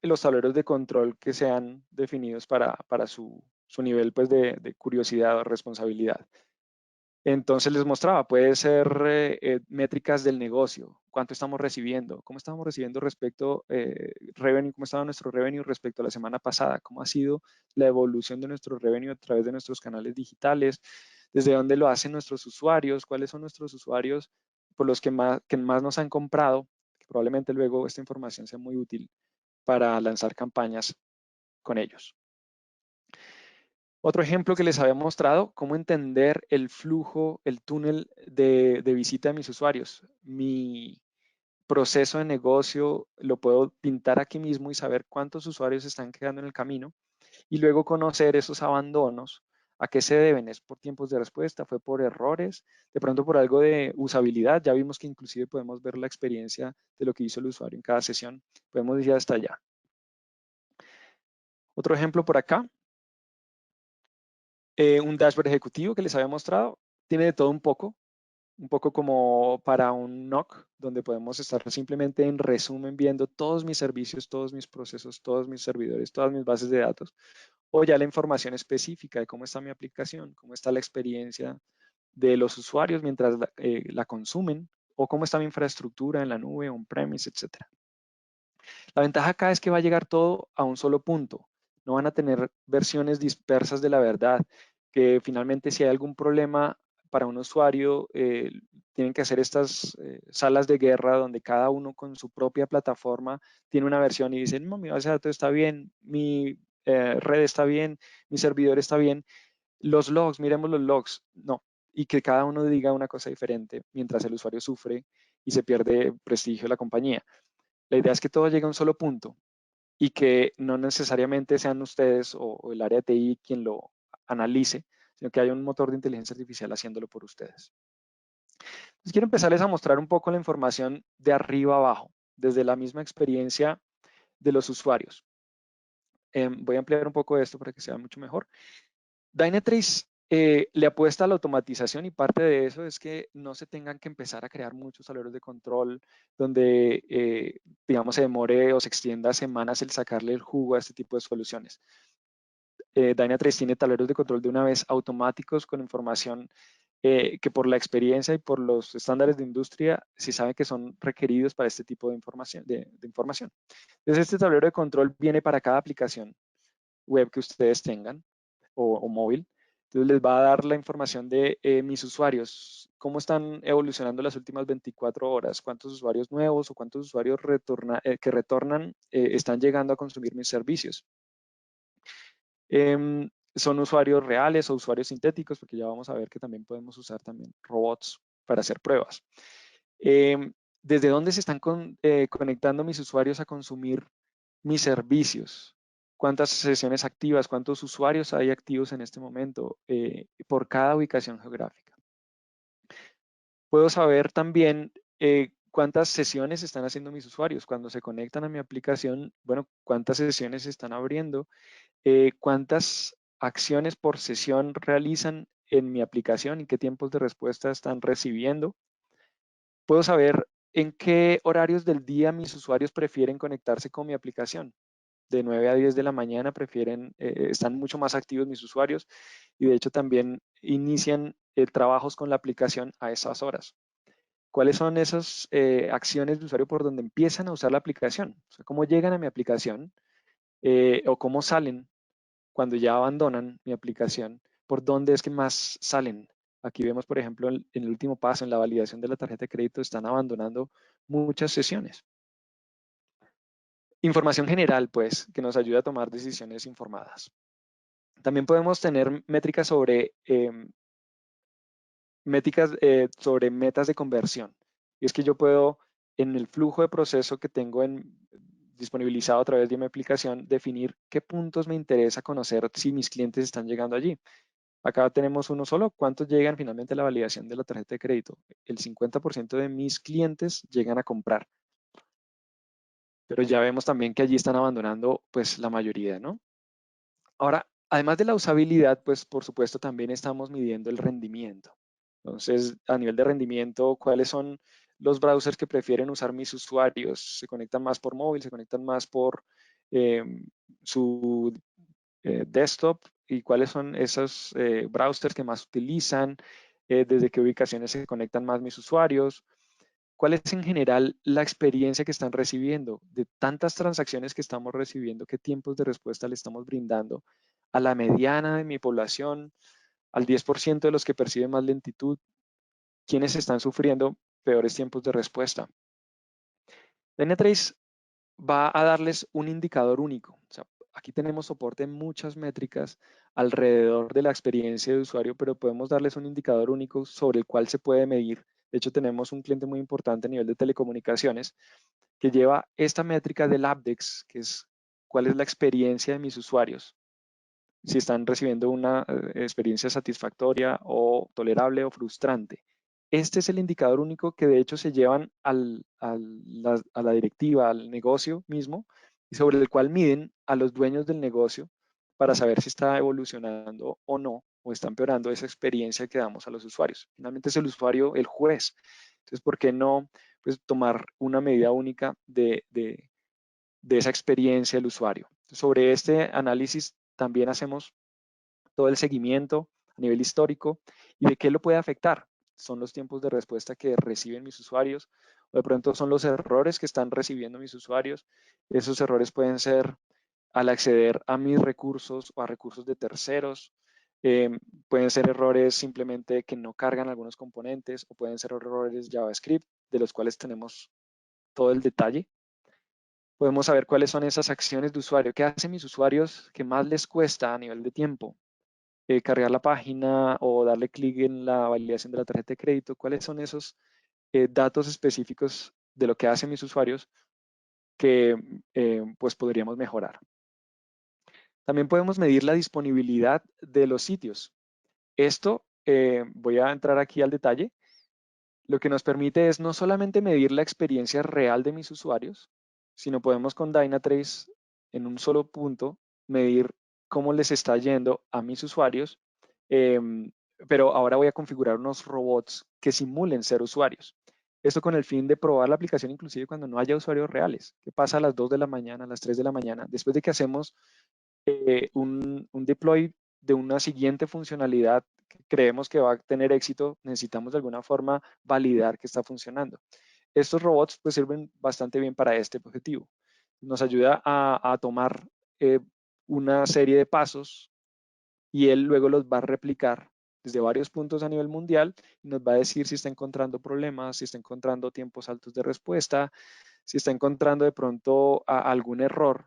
Speaker 2: los tableros de control que sean definidos para su nivel pues, de curiosidad o responsabilidad. Entonces les mostraba, puede ser métricas del negocio, cuánto estamos recibiendo, cómo estamos recibiendo respecto revenue, cómo estaba nuestro revenue respecto a la semana pasada, cómo ha sido la evolución de nuestro revenue a través de nuestros canales digitales, desde dónde lo hacen nuestros usuarios, cuáles son nuestros usuarios por los que más nos han comprado, que probablemente luego esta información sea muy útil para lanzar campañas con ellos. Otro ejemplo que les había mostrado, cómo entender el flujo, el túnel de visita de mis usuarios. Mi proceso de negocio lo puedo pintar aquí mismo y saber cuántos usuarios están quedando en el camino y luego conocer esos abandonos. ¿A qué se deben? ¿Es por tiempos de respuesta? ¿Fue por errores? ¿De pronto por algo de usabilidad? Ya vimos que inclusive podemos ver la experiencia de lo que hizo el usuario en cada sesión. Podemos ir hasta allá. Otro ejemplo por acá. Un dashboard ejecutivo que les había mostrado. Tiene de todo un poco como para un NOC, donde podemos estar simplemente en resumen viendo todos mis servicios, todos mis procesos, todos mis servidores, todas mis bases de datos, o ya la información específica de cómo está mi aplicación, cómo está la experiencia de los usuarios mientras la consumen, o cómo está mi infraestructura en la nube, on-premise, etc. La ventaja acá es que va a llegar todo a un solo punto. No van a tener versiones dispersas de la verdad, que finalmente si hay algún problema para un usuario, tienen que hacer estas salas de guerra donde cada uno con su propia plataforma tiene una versión y dicen, no, mi base de datos está bien, mi red está bien, mi servidor está bien. Los logs, miremos los logs. No, y que cada uno diga una cosa diferente mientras el usuario sufre y se pierde prestigio de la compañía. La idea es que todo llegue a un solo punto y que no necesariamente sean ustedes o el área de TI quien lo analice, sino que haya un motor de inteligencia artificial haciéndolo por ustedes. Entonces, quiero empezarles a mostrar un poco la información de arriba abajo, desde la misma experiencia de los usuarios. Voy a ampliar un poco esto para que sea mucho mejor. Dynatrace le apuesta a la automatización y parte de eso es que no se tengan que empezar a crear muchos tableros de control donde, digamos, se demore o se extienda semanas el sacarle el jugo a este tipo de soluciones. Dynatrace tiene tableros de control de una vez automáticos con información que por la experiencia y por los estándares de industria se sabe que son requeridos para este tipo de información. Entonces, este tablero de control viene para cada aplicación web que ustedes tengan o móvil. Entonces, les va a dar la información de mis usuarios, cómo están evolucionando las últimas 24 horas, cuántos usuarios nuevos o cuántos usuarios que retornan están llegando a consumir mis servicios. Son usuarios reales o usuarios sintéticos, porque ya vamos a ver que también podemos usar también robots para hacer pruebas. ¿Desde dónde se están conectando mis usuarios a consumir mis servicios? ¿Cuántas sesiones activas? ¿Cuántos usuarios hay activos en este momento por cada ubicación geográfica? Puedo saber también cuántas sesiones están haciendo mis usuarios. Cuando se conectan a mi aplicación, bueno, cuántas sesiones están abriendo, cuántas acciones por sesión realizan en mi aplicación y qué tiempos de respuesta están recibiendo. Puedo saber en qué horarios del día mis usuarios prefieren conectarse con mi aplicación. De 9 a 10 de la mañana están mucho más activos mis usuarios y de hecho también inician trabajos con la aplicación a esas horas. ¿Cuáles son esas acciones de usuario por donde empiezan a usar la aplicación? O sea, ¿cómo llegan a mi aplicación o cómo salen cuando ya abandonan mi aplicación? ¿Por dónde es que más salen? Aquí vemos, por ejemplo, en el último paso, en la validación de la tarjeta de crédito, están abandonando muchas sesiones. Información general, pues, que nos ayuda a tomar decisiones informadas. También podemos tener métricas sobre metas de conversión. Y es que yo puedo, en el flujo de proceso que tengo disponibilizado a través de mi aplicación, definir qué puntos me interesa conocer si mis clientes están llegando allí. Acá tenemos uno solo, ¿cuántos llegan finalmente a la validación de la tarjeta de crédito? El 50% de mis clientes llegan a comprar. Pero ya vemos también que allí están abandonando pues la mayoría, ¿no? Ahora, además de la usabilidad, pues por supuesto también estamos midiendo el rendimiento. Entonces, a nivel de rendimiento, ¿cuáles son los browsers que prefieren usar mis usuarios? ¿Se conectan más por móvil? ¿Se conectan más por su desktop? ¿Y cuáles son esos browsers que más utilizan? ¿Desde qué ubicaciones se conectan más mis usuarios? ¿Cuál es en general la experiencia que están recibiendo? De tantas transacciones que estamos recibiendo, ¿qué tiempos de respuesta le estamos brindando a la mediana de mi población, al 10% de los que perciben más lentitud? ¿Quiénes están sufriendo peores tiempos de respuesta? Dynatrace va a darles un indicador único. O sea, aquí tenemos soporte en muchas métricas alrededor de la experiencia de usuario, pero podemos darles un indicador único sobre el cual se puede medir. De hecho, tenemos un cliente muy importante a nivel de telecomunicaciones que lleva esta métrica del Appdex, que es cuál es la experiencia de mis usuarios, si están recibiendo una experiencia satisfactoria o tolerable o frustrante. Este es el indicador único que de hecho se llevan a la directiva, al negocio mismo, y sobre el cual miden a los dueños del negocio para saber si está evolucionando o no, o está empeorando esa experiencia que damos a los usuarios. Finalmente es el usuario el juez. Entonces, ¿por qué no pues, tomar una medida única de esa experiencia del usuario? Sobre este análisis también hacemos todo el seguimiento a nivel histórico y de qué lo puede afectar. Son los tiempos de respuesta que reciben mis usuarios o de pronto son los errores que están recibiendo mis usuarios. Esos errores pueden ser al acceder a mis recursos o a recursos de terceros. Pueden ser errores simplemente que no cargan algunos componentes o pueden ser errores JavaScript de los cuales tenemos todo el detalle. Podemos saber cuáles son esas acciones de usuario. ¿Qué hacen mis usuarios que más les cuesta a nivel de tiempo? Cargar la página o darle clic en la validación de la tarjeta de crédito. ¿Cuáles son esos datos específicos de lo que hacen mis usuarios que pues podríamos mejorar? También podemos medir la disponibilidad de los sitios. Esto, voy a entrar aquí al detalle, lo que nos permite es no solamente medir la experiencia real de mis usuarios, sino podemos con Dynatrace en un solo punto medir cómo les está yendo a mis usuarios, pero ahora voy a configurar unos robots que simulen ser usuarios. Esto con el fin de probar la aplicación inclusive cuando no haya usuarios reales. ¿Qué pasa a las 2 de la mañana, a las 3 de la mañana? Después de que hacemos un deploy de una siguiente funcionalidad que creemos que va a tener éxito, necesitamos de alguna forma validar que está funcionando. Estos robots pues sirven bastante bien para este objetivo. Nos ayuda a tomar una serie de pasos y él luego los va a replicar desde varios puntos a nivel mundial y nos va a decir si está encontrando problemas, si está encontrando tiempos altos de respuesta, si está encontrando de pronto algún error.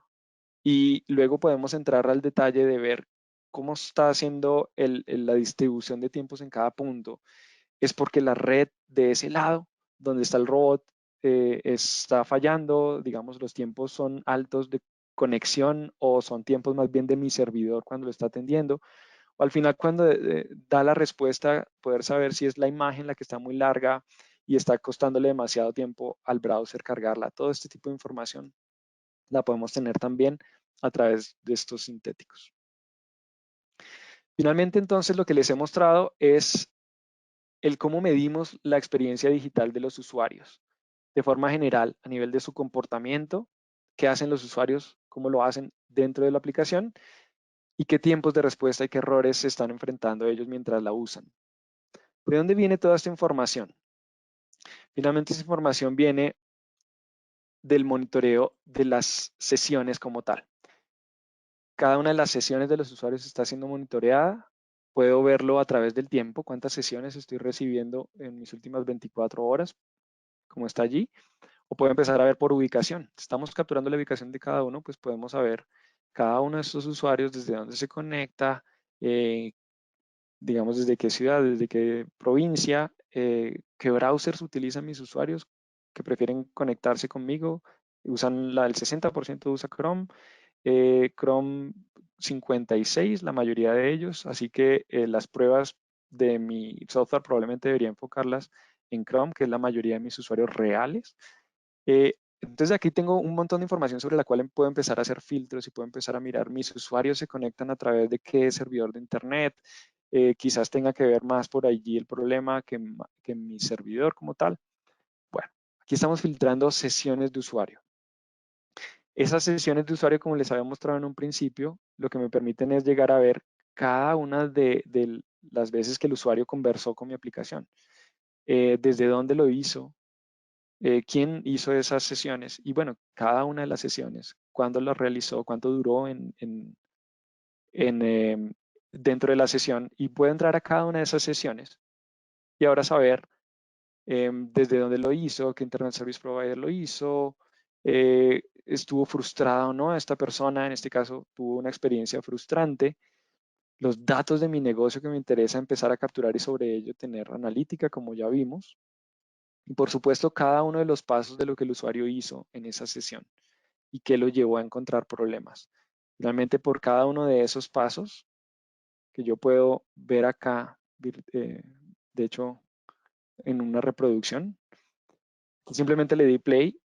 Speaker 2: Y luego podemos entrar al detalle de ver cómo está haciendo la distribución de tiempos en cada punto. Es porque la red de ese lado, donde está el robot, está fallando, digamos, los tiempos son altos de conexión o son tiempos más bien de mi servidor cuando lo está atendiendo. O al final cuando da la respuesta, poder saber si es la imagen la que está muy larga y está costándole demasiado tiempo al browser cargarla. Todo este tipo de información la podemos tener también a través de estos sintéticos. Finalmente, entonces, lo que les he mostrado es el cómo medimos la experiencia digital de los usuarios de forma general a nivel de su comportamiento, qué hacen los usuarios, cómo lo hacen dentro de la aplicación y qué tiempos de respuesta y qué errores se están enfrentando ellos mientras la usan. ¿De dónde viene toda esta información? Finalmente, esa información viene del monitoreo de las sesiones como tal. Cada una de las sesiones de los usuarios está siendo monitoreada. Puedo verlo a través del tiempo, cuántas sesiones estoy recibiendo en mis últimas 24 horas, como está allí. O puedo empezar a ver por ubicación. Si estamos capturando la ubicación de cada uno, pues podemos saber cada uno de estos usuarios desde dónde se conecta, digamos desde qué ciudad, desde qué provincia, qué browsers utilizan mis usuarios que prefieren conectarse conmigo. Usan el 60% usa Chrome, Chrome 56, la mayoría de ellos, así que las pruebas de mi software probablemente debería enfocarlas en Chrome, que es la mayoría de mis usuarios reales. Entonces aquí tengo un montón de información sobre la cual puedo empezar a hacer filtros y puedo empezar a mirar mis usuarios se conectan a través de qué servidor de internet. Quizás tenga que ver más por allí el problema que mi servidor como tal. Bueno, aquí estamos filtrando sesiones de usuario. Esas sesiones de usuario, como les había mostrado en un principio, lo que me permiten es llegar a ver cada una de las veces que el usuario conversó con mi aplicación. Desde dónde lo hizo, quién hizo esas sesiones y bueno, cada una de las sesiones, cuándo las realizó, cuánto duró dentro de la sesión y puedo entrar a cada una de esas sesiones y ahora saber desde dónde lo hizo, qué Internet Service Provider lo hizo, estuvo frustrada o no esta persona, en este caso tuvo una experiencia frustrante, los datos de mi negocio que me interesa empezar a capturar y sobre ello tener analítica como ya vimos. Y por supuesto, cada uno de los pasos de lo que el usuario hizo en esa sesión y qué lo llevó a encontrar problemas. Finalmente, por cada uno de esos pasos que yo puedo ver acá, de hecho, en una reproducción, simplemente le di play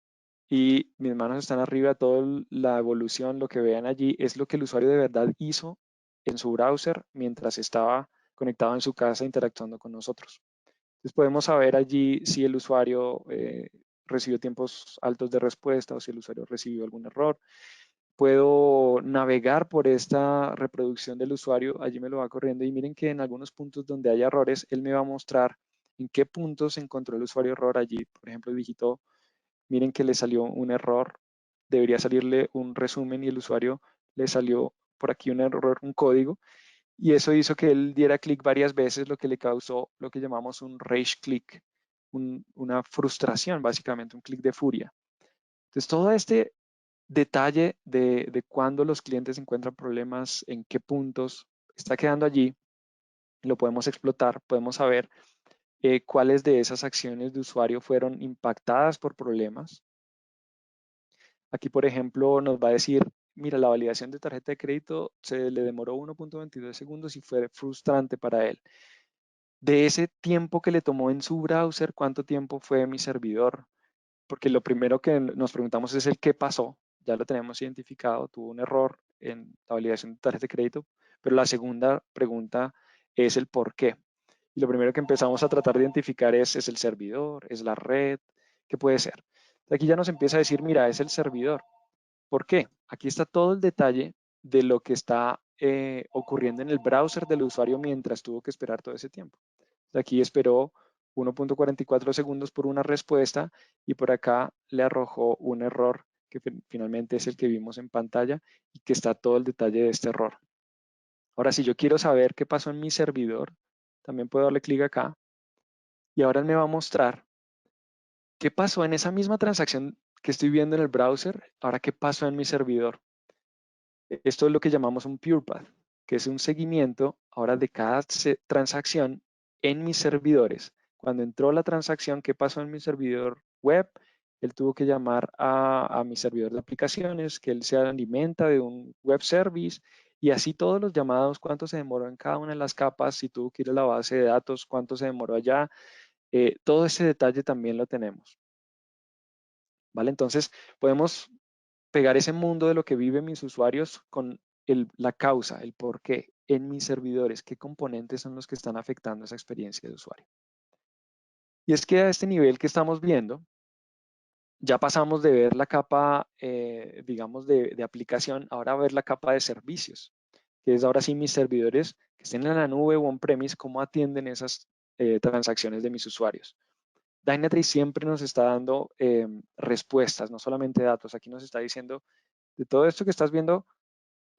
Speaker 2: y mis manos están arriba, toda la evolución, lo que vean allí es lo que el usuario de verdad hizo en su browser mientras estaba conectado en su casa interactuando con nosotros. Entonces podemos saber allí si el usuario recibió tiempos altos de respuesta o si el usuario recibió algún error. Puedo navegar por esta reproducción del usuario, allí me lo va corriendo y miren que en algunos puntos donde haya errores, él me va a mostrar en qué puntos encontró el usuario error allí. Por ejemplo, digitó, miren que le salió un error, debería salirle un resumen y el usuario le salió por aquí un error, un código y eso hizo que él diera clic varias veces, lo que le causó lo que llamamos un rage click, una frustración, básicamente, un clic de furia. Entonces, todo este detalle de cuándo los clientes encuentran problemas, en qué puntos, está quedando allí, lo podemos explotar, podemos saber cuáles de esas acciones de usuario fueron impactadas por problemas. Aquí, por ejemplo, nos va a decir, mira, la validación de tarjeta de crédito se le demoró 1.22 segundos y fue frustrante para él. De ese tiempo que le tomó en su browser, ¿cuánto tiempo fue mi servidor? Porque lo primero que nos preguntamos es el qué pasó. Ya lo tenemos identificado, tuvo un error en la validación de tarjeta de crédito, pero la segunda pregunta es el por qué. Y lo primero que empezamos a tratar de identificar es el servidor, es la red, ¿qué puede ser? Aquí ya nos empieza a decir, mira, es el servidor. ¿Por qué? Aquí está todo el detalle de lo que está ocurriendo en el browser del usuario mientras tuvo que esperar todo ese tiempo. Aquí esperó 1.44 segundos por una respuesta y por acá le arrojó un error que finalmente es el que vimos en pantalla y que está todo el detalle de este error. Ahora, si yo quiero saber qué pasó en mi servidor, también puedo darle clic acá y ahora me va a mostrar qué pasó en esa misma transacción que estoy viendo en el browser, ahora qué pasó en mi servidor. Esto es lo que llamamos un pure path, que es un seguimiento ahora de cada transacción en mis servidores. Cuando entró la transacción, ¿qué pasó en mi servidor web? Él tuvo que llamar a mi servidor de aplicaciones, que él se alimenta de un web service y así todos los llamados, cuánto se demoró en cada una de las capas, si tuvo que ir a la base de datos, cuánto se demoró allá. Todo ese detalle también lo tenemos. ¿Vale? Entonces, podemos pegar ese mundo de lo que viven mis usuarios con la causa, el por qué en mis servidores, qué componentes son los que están afectando esa experiencia de usuario. Y es que a este nivel que estamos viendo, ya pasamos de ver la capa, digamos, de aplicación, ahora a ver la capa de servicios, que es ahora sí mis servidores que estén en la nube o on-premise, cómo atienden esas transacciones de mis usuarios. Dynatrace siempre nos está dando respuestas, no solamente datos. Aquí nos está diciendo, de todo esto que estás viendo,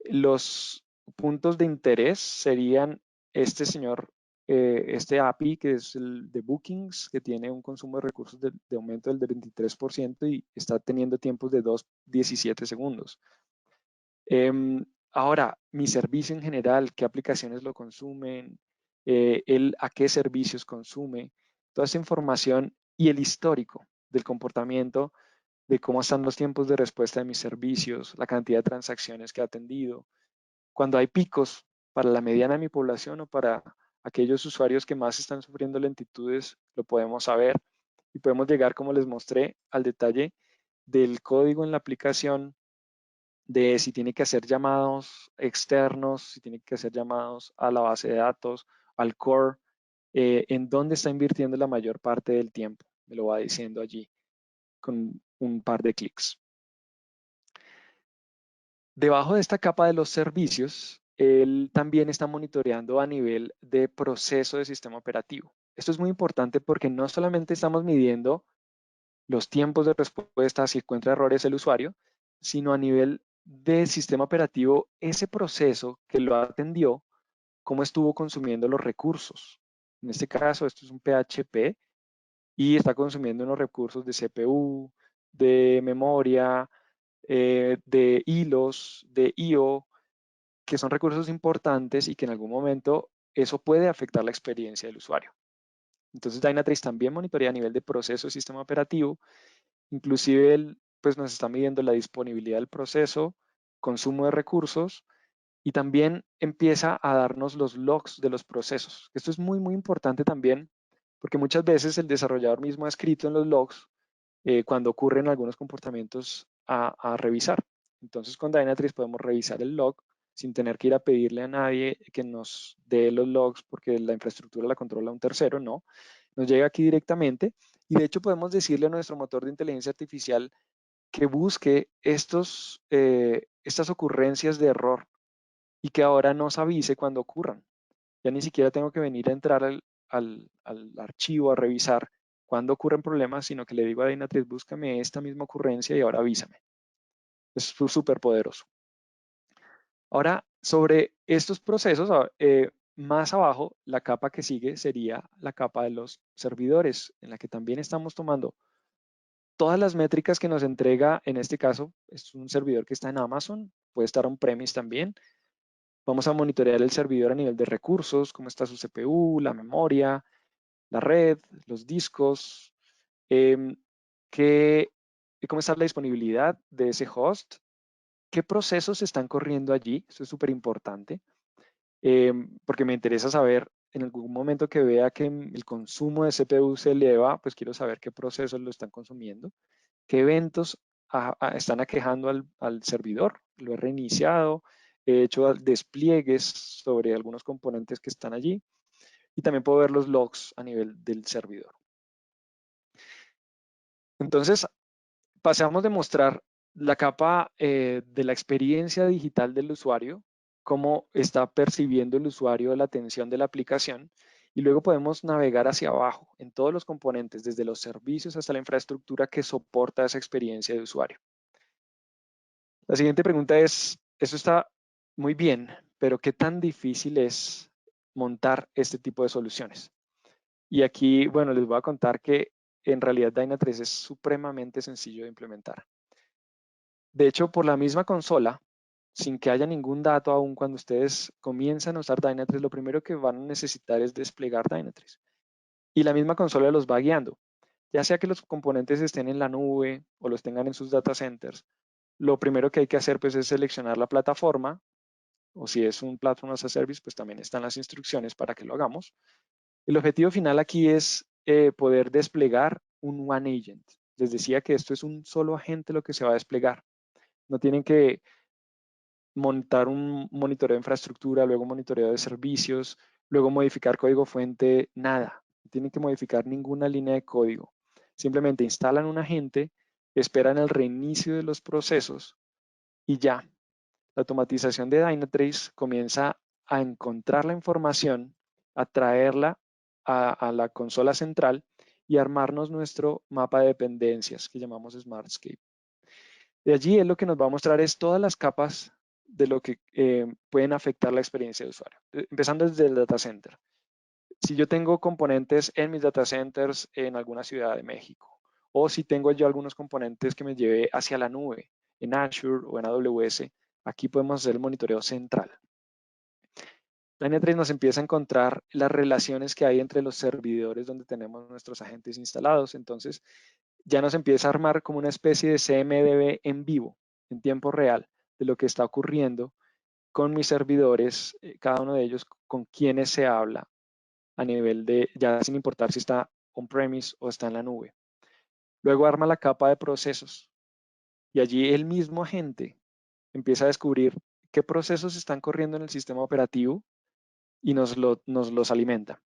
Speaker 2: los puntos de interés serían este señor, este API que es el de Bookings, que tiene un consumo de recursos de aumento del 23% y está teniendo tiempos de 2.17 segundos. Ahora, mi servicio en general, qué aplicaciones lo consumen, a qué servicios consume, toda esa información y el histórico del comportamiento, de cómo están los tiempos de respuesta de mis servicios, la cantidad de transacciones que ha atendido, cuando hay picos para la mediana de mi población o para aquellos usuarios que más están sufriendo lentitudes, lo podemos saber y podemos llegar, como les mostré, al detalle del código en la aplicación, de si tiene que hacer llamados externos, si tiene que hacer llamados a la base de datos, al core, en dónde está invirtiendo la mayor parte del tiempo. Me lo va diciendo allí con un par de clics. Debajo de esta capa de los servicios, él también está monitoreando a nivel de proceso de sistema operativo. Esto es muy importante porque no solamente estamos midiendo los tiempos de respuesta si encuentra errores el usuario, sino a nivel de sistema operativo, ese proceso que lo atendió, cómo estuvo consumiendo los recursos. En este caso, esto es un PHP y está consumiendo unos recursos de CPU, de memoria, de hilos, de I/O, que son recursos importantes y que en algún momento eso puede afectar la experiencia del usuario. Entonces Dynatrace también monitorea a nivel de proceso de sistema operativo, inclusive él pues nos está midiendo la disponibilidad del proceso, consumo de recursos y también empieza a darnos los logs de los procesos. Esto es muy, muy importante también porque muchas veces el desarrollador mismo ha escrito en los logs cuando ocurren algunos comportamientos a revisar. Entonces con Dynatrace podemos revisar el log sin tener que ir a pedirle a nadie que nos dé los logs porque la infraestructura la controla un tercero, no. Nos llega aquí directamente y de hecho podemos decirle a nuestro motor de inteligencia artificial que busque estas ocurrencias de error y que ahora nos avise cuando ocurran. Ya ni siquiera tengo que venir a entrar al archivo a revisar cuando ocurren problemas, sino que le digo a Dynatrace, búscame esta misma ocurrencia y ahora avísame. Es súper poderoso. Ahora, sobre estos procesos, más abajo, la capa que sigue sería la capa de los servidores, en la que también estamos tomando todas las métricas que nos entrega, en este caso, es un servidor que está en Amazon, puede estar on-premise también. Vamos a monitorear el servidor a nivel de recursos, cómo está su CPU, la memoria, la red, los discos, cómo está la disponibilidad de ese host, qué procesos están corriendo allí, eso es súper importante, porque me interesa saber en algún momento que vea que el consumo de CPU se eleva, pues quiero saber qué procesos lo están consumiendo, qué eventos están aquejando al servidor, lo he reiniciado, he hecho despliegues sobre algunos componentes que están allí y también puedo ver los logs a nivel del servidor. Entonces, pasamos de mostrar la capa de la experiencia digital del usuario, cómo está percibiendo el usuario la atención de la aplicación, y luego podemos navegar hacia abajo en todos los componentes, desde los servicios hasta la infraestructura que soporta esa experiencia de usuario. La siguiente pregunta es, eso está muy bien, pero ¿qué tan difícil es montar este tipo de soluciones? Y aquí, bueno, les voy a contar que en realidad Dynatrace es supremamente sencillo de implementar. De hecho, por la misma consola, sin que haya ningún dato aún cuando ustedes comienzan a usar Dynatrace, lo primero que van a necesitar es desplegar Dynatrace. Y la misma consola los va guiando. Ya sea que los componentes estén en la nube o los tengan en sus data centers, lo primero que hay que hacer pues, es seleccionar la plataforma, o si es un Platform as a Service, pues también están las instrucciones para que lo hagamos. El objetivo final aquí es poder desplegar un One Agent. Les decía que esto es un solo agente lo que se va a desplegar. No tienen que montar un monitoreo de infraestructura, luego monitoreo de servicios, luego modificar código fuente, nada. No tienen que modificar ninguna línea de código. Simplemente instalan un agente, esperan el reinicio de los procesos y ya. La automatización de Dynatrace comienza a encontrar la información, a traerla a la consola central y armarnos nuestro mapa de dependencias que llamamos Smartscape. De allí es lo que nos va a mostrar es todas las capas de lo que pueden afectar la experiencia de usuario. Empezando desde el data center. Si yo tengo componentes en mis data centers en alguna ciudad de México, o si tengo yo algunos componentes que me llevé hacia la nube, en Azure o en AWS, aquí podemos hacer el monitoreo central. Dynatrace nos empieza a encontrar las relaciones que hay entre los servidores donde tenemos nuestros agentes instalados. Entonces, ya nos empieza a armar como una especie de CMDB en vivo, en tiempo real, de lo que está ocurriendo con mis servidores, cada uno de ellos con quienes se habla a nivel de, ya sin importar si está on-premise o está en la nube. Luego arma la capa de procesos y allí el mismo agente empieza a descubrir qué procesos están corriendo en el sistema operativo y nos los alimenta.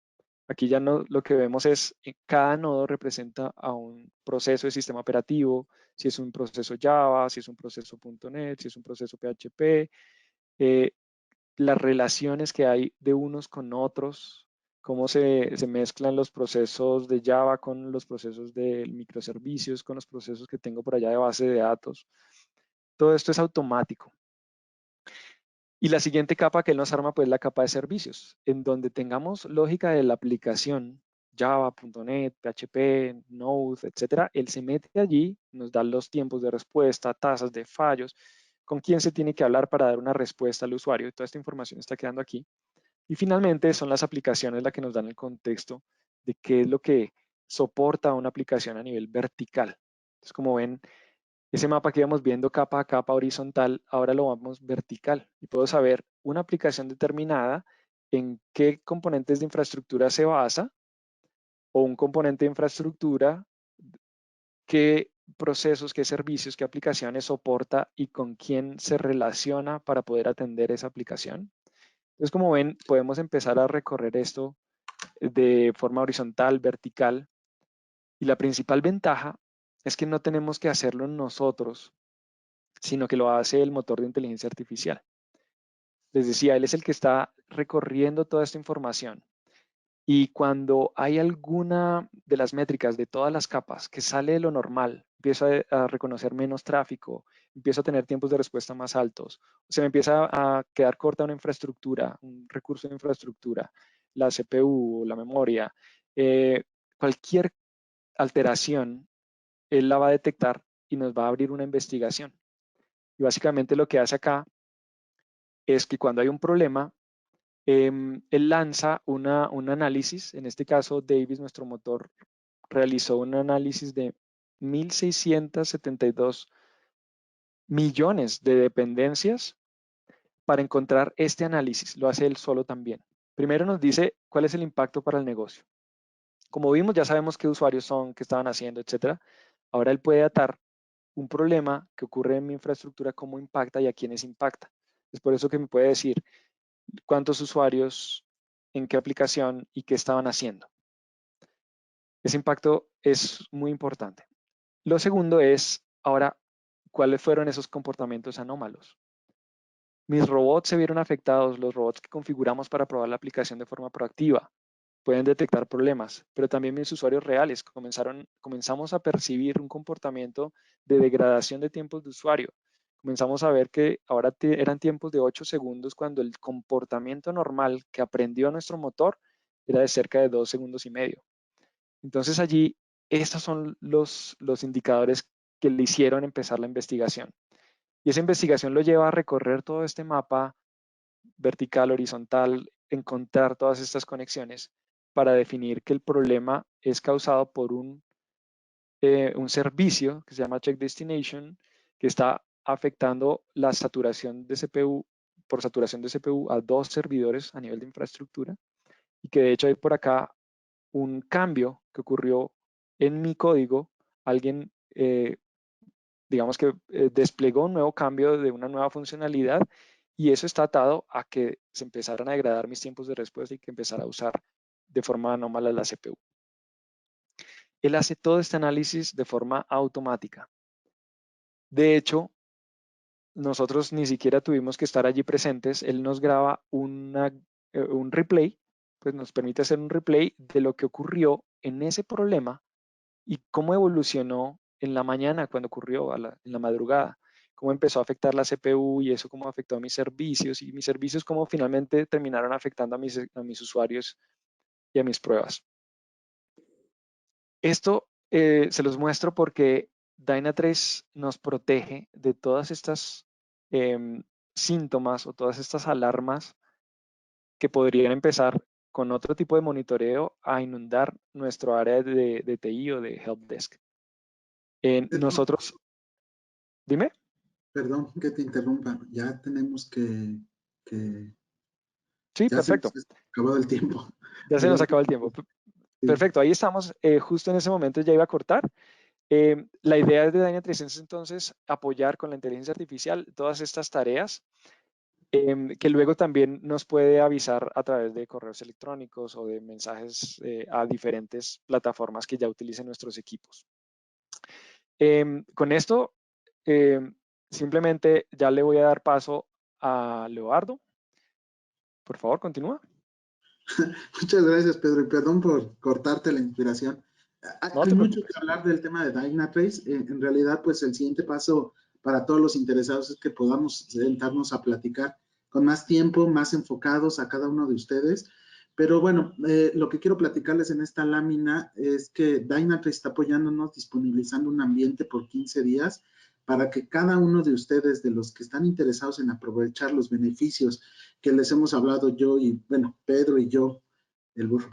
Speaker 2: Aquí ya no, lo que vemos es que cada nodo representa a un proceso de sistema operativo, si es un proceso Java, si es un proceso .NET, si es un proceso PHP, las relaciones que hay de unos con otros, cómo se mezclan los procesos de Java con los procesos de microservicios, con los procesos que tengo por allá de base de datos. Todo esto es automático. Y la siguiente capa que él nos arma, pues la capa de servicios, en donde tengamos lógica de la aplicación Java, .NET, PHP, Node, etcétera. Él se mete allí, nos da los tiempos de respuesta, tasas de fallos, con quién se tiene que hablar para dar una respuesta al usuario. Toda esta información está quedando aquí. Y finalmente son las aplicaciones las que nos dan el contexto de qué es lo que soporta una aplicación a nivel vertical. Entonces, como ven, ese mapa que íbamos viendo capa a capa horizontal, ahora lo vamos vertical y puedo saber una aplicación determinada en qué componentes de infraestructura se basa o un componente de infraestructura, qué procesos, qué servicios, qué aplicaciones soporta y con quién se relaciona para poder atender esa aplicación. Entonces, como ven, podemos empezar a recorrer esto de forma horizontal, vertical, y la principal ventaja es que no tenemos que hacerlo nosotros, sino que lo hace el motor de inteligencia artificial. Les decía, él es el que está recorriendo toda esta información. Y cuando hay alguna de las métricas de todas las capas que sale de lo normal, empiezo a reconocer menos tráfico, empiezo a tener tiempos de respuesta más altos, se me empieza a quedar corta una infraestructura, un recurso de infraestructura, la CPU, la memoria, cualquier alteración, él la va a detectar y nos va a abrir una investigación. Y básicamente lo que hace acá es que cuando hay un problema, él lanza un análisis. En este caso, Davis, nuestro motor, realizó un análisis de 1.672 millones de dependencias para encontrar este análisis. Lo hace él solo también. Primero nos dice cuál es el impacto para el negocio. Como vimos, ya sabemos qué usuarios son, qué estaban haciendo, etcétera. Ahora él puede atar un problema que ocurre en mi infraestructura, cómo impacta y a quiénes impacta. Es por eso que me puede decir cuántos usuarios, en qué aplicación y qué estaban haciendo. Ese impacto es muy importante. Lo segundo es, ahora, ¿cuáles fueron esos comportamientos anómalos? Mis robots se vieron afectados, los robots que configuramos para probar la aplicación de forma proactiva. Pueden detectar problemas, pero también mis usuarios reales comenzamos a percibir un comportamiento de degradación de tiempos de usuario. Comenzamos a ver que ahora eran tiempos de 8 segundos cuando el comportamiento normal que aprendió nuestro motor era de cerca de 2 segundos y medio. Entonces allí, estos son los indicadores que le hicieron empezar la investigación. Y esa investigación lo lleva a recorrer todo este mapa vertical, horizontal, encontrar todas estas conexiones para definir que el problema es causado por un servicio que se llama Check Destination, que está afectando la saturación de CPU, por saturación de CPU a 2 servidores a nivel de infraestructura, y que de hecho hay por acá un cambio que ocurrió en mi código. Alguien, digamos que desplegó un nuevo cambio de una nueva funcionalidad, y eso está atado a que se empezaran a degradar mis tiempos de respuesta y que empezara a usar de forma anómala la CPU. Él hace todo este análisis de forma automática. De hecho, nosotros ni siquiera tuvimos que estar allí presentes. Él nos graba un replay, pues nos permite hacer un replay de lo que ocurrió en ese problema y cómo evolucionó en la mañana cuando ocurrió, en la madrugada, cómo empezó a afectar la CPU y eso cómo afectó a mis servicios, y mis servicios cómo finalmente terminaron afectando a mis usuarios y a mis pruebas. Esto se los muestro porque Dynatrace nos protege de todas estas síntomas o todas estas alarmas que podrían empezar con otro tipo de monitoreo a inundar nuestro área de TI o de helpdesk. Nosotros, dime.
Speaker 1: Perdón que te interrumpa, ya tenemos que
Speaker 2: Sí,
Speaker 1: ya se nos
Speaker 2: perfecto.
Speaker 1: ha acabado el tiempo.
Speaker 2: Ya se nos
Speaker 1: Adelante.
Speaker 2: acaba el tiempo.
Speaker 1: Sí.
Speaker 2: Perfecto, ahí estamos. Justo en ese momento ya iba a cortar. La idea de Dynatrace es entonces apoyar con la inteligencia artificial todas estas tareas, que luego también nos puede avisar a través de correos electrónicos o de mensajes a diferentes plataformas que ya utilicen nuestros equipos. Con esto, simplemente ya le voy a dar paso a Leobardo. Por favor, continúa.
Speaker 1: Muchas gracias, Pedro, y perdón por cortarte la inspiración.
Speaker 2: No
Speaker 1: Hay
Speaker 2: te
Speaker 1: mucho que
Speaker 2: preocupes.
Speaker 1: hablar del tema de Dynatrace. En realidad, pues el siguiente paso para todos los interesados es que podamos sentarnos a platicar con más tiempo, más enfocados a cada uno de ustedes. Pero bueno, lo que quiero platicarles en esta lámina es que Dynatrace está apoyándonos, disponibilizando un ambiente por 15 días para que cada uno de ustedes, de los que están interesados en aprovechar los beneficios que les hemos hablado yo y, bueno, Pedro y yo, el burro,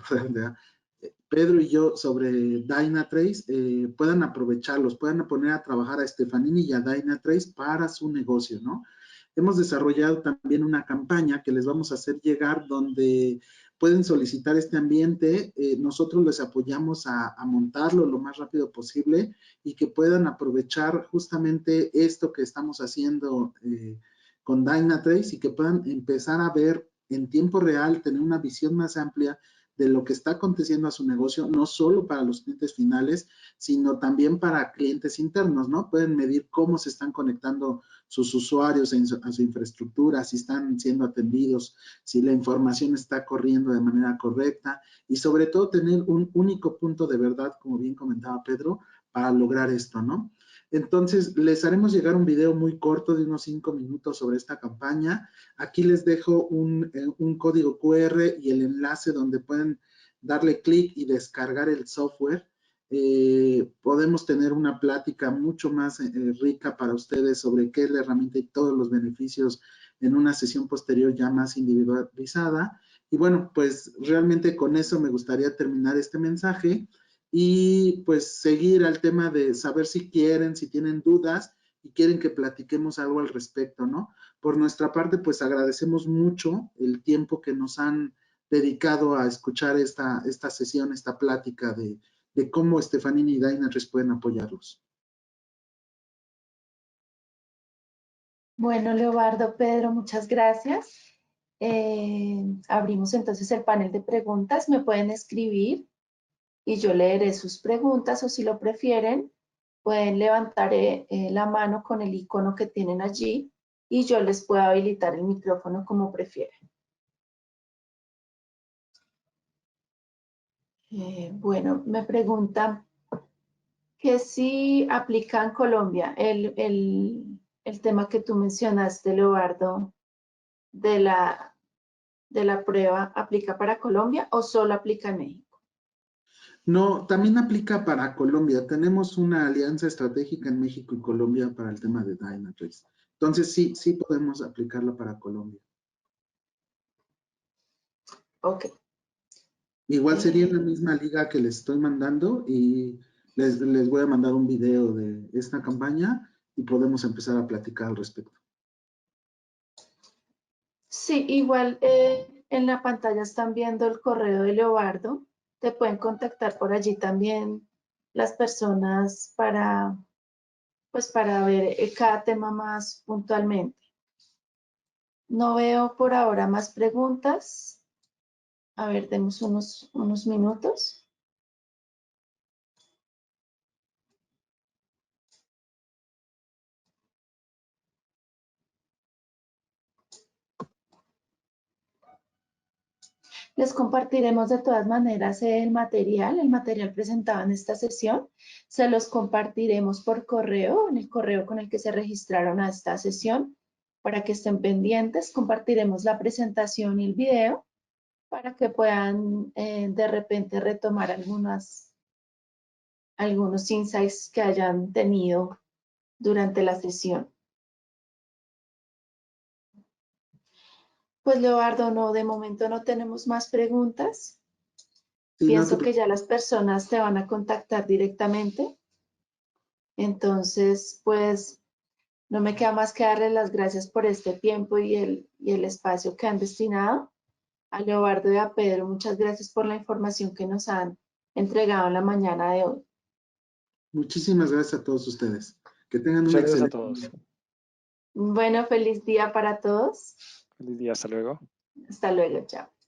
Speaker 1: Pedro y yo sobre Dynatrace, puedan aprovecharlos, puedan poner a trabajar a Stefanini y a Dynatrace para su negocio, ¿no? Hemos desarrollado también una campaña que les vamos a hacer llegar donde pueden solicitar este ambiente, nosotros les apoyamos a montarlo lo más rápido posible y que puedan aprovechar justamente esto que estamos haciendo con Dynatrace y que puedan empezar a ver en tiempo real, tener una visión más amplia de lo que está aconteciendo a su negocio, no solo para los clientes finales, sino también para clientes internos, ¿no? Pueden medir cómo se están conectando sus usuarios a su infraestructura, si están siendo atendidos, si la información está corriendo de manera correcta y sobre todo tener un único punto de verdad, como bien comentaba Pedro, para lograr esto, ¿no? Entonces, les haremos llegar un video muy corto de unos 5 minutos sobre esta campaña. Aquí les dejo un código QR y el enlace donde pueden darle clic y descargar el software. Podemos tener una plática mucho más rica para ustedes sobre qué es la herramienta y todos los beneficios en una sesión posterior ya más individualizada. Y bueno, pues realmente con eso me gustaría terminar este mensaje y pues seguir al tema de saber si quieren, si tienen dudas y quieren que platiquemos algo al respecto, ¿no? Por nuestra parte, pues agradecemos mucho el tiempo que nos han dedicado a escuchar esta sesión, esta plática de cómo Stefanini y Dynatrace pueden apoyarlos.
Speaker 3: Bueno, Leobardo, Pedro, muchas gracias. Abrimos entonces el panel de preguntas. Me pueden escribir y yo leeré sus preguntas o si lo prefieren, pueden levantar la mano con el icono que tienen allí y yo les puedo habilitar el micrófono como prefieran. Bueno, me preguntan que si aplica en Colombia el tema que tú mencionaste, Leobardo, de la prueba, ¿aplica para Colombia o solo aplica en México?
Speaker 1: No, también aplica para Colombia. Tenemos una alianza estratégica en México y Colombia para el tema de Dynatrace. Entonces sí podemos aplicarlo para Colombia.
Speaker 3: Ok.
Speaker 1: Igual sería en la misma liga que les estoy mandando y les voy a mandar un video de esta campaña y podemos empezar a platicar al respecto.
Speaker 3: Sí, igual en la pantalla están viendo el correo de Leobardo. Te pueden contactar por allí también las personas para ver cada tema más puntualmente. No veo por ahora más preguntas. A ver, demos unos minutos. Les compartiremos de todas maneras el material presentado en esta sesión. Se los compartiremos por correo, en el correo con el que se registraron a esta sesión, para que estén pendientes. Compartiremos la presentación y el video para que puedan de repente retomar algunos insights que hayan tenido durante la sesión. Pues Leobardo, no, de momento no tenemos más preguntas.
Speaker 1: Sí,
Speaker 3: Pienso que ya las personas te van a contactar directamente. Entonces, pues, no me queda más que darles las gracias por este tiempo y el espacio que han destinado. A Leobardo y a Pedro, muchas gracias por la información que nos han entregado en la mañana de hoy.
Speaker 1: Muchísimas gracias a todos ustedes. Que tengan un
Speaker 2: Muchas gracias a
Speaker 1: excelente
Speaker 2: todos.
Speaker 1: día.
Speaker 3: Bueno, feliz día para todos.
Speaker 2: Feliz día, hasta luego.
Speaker 3: Hasta luego, chao.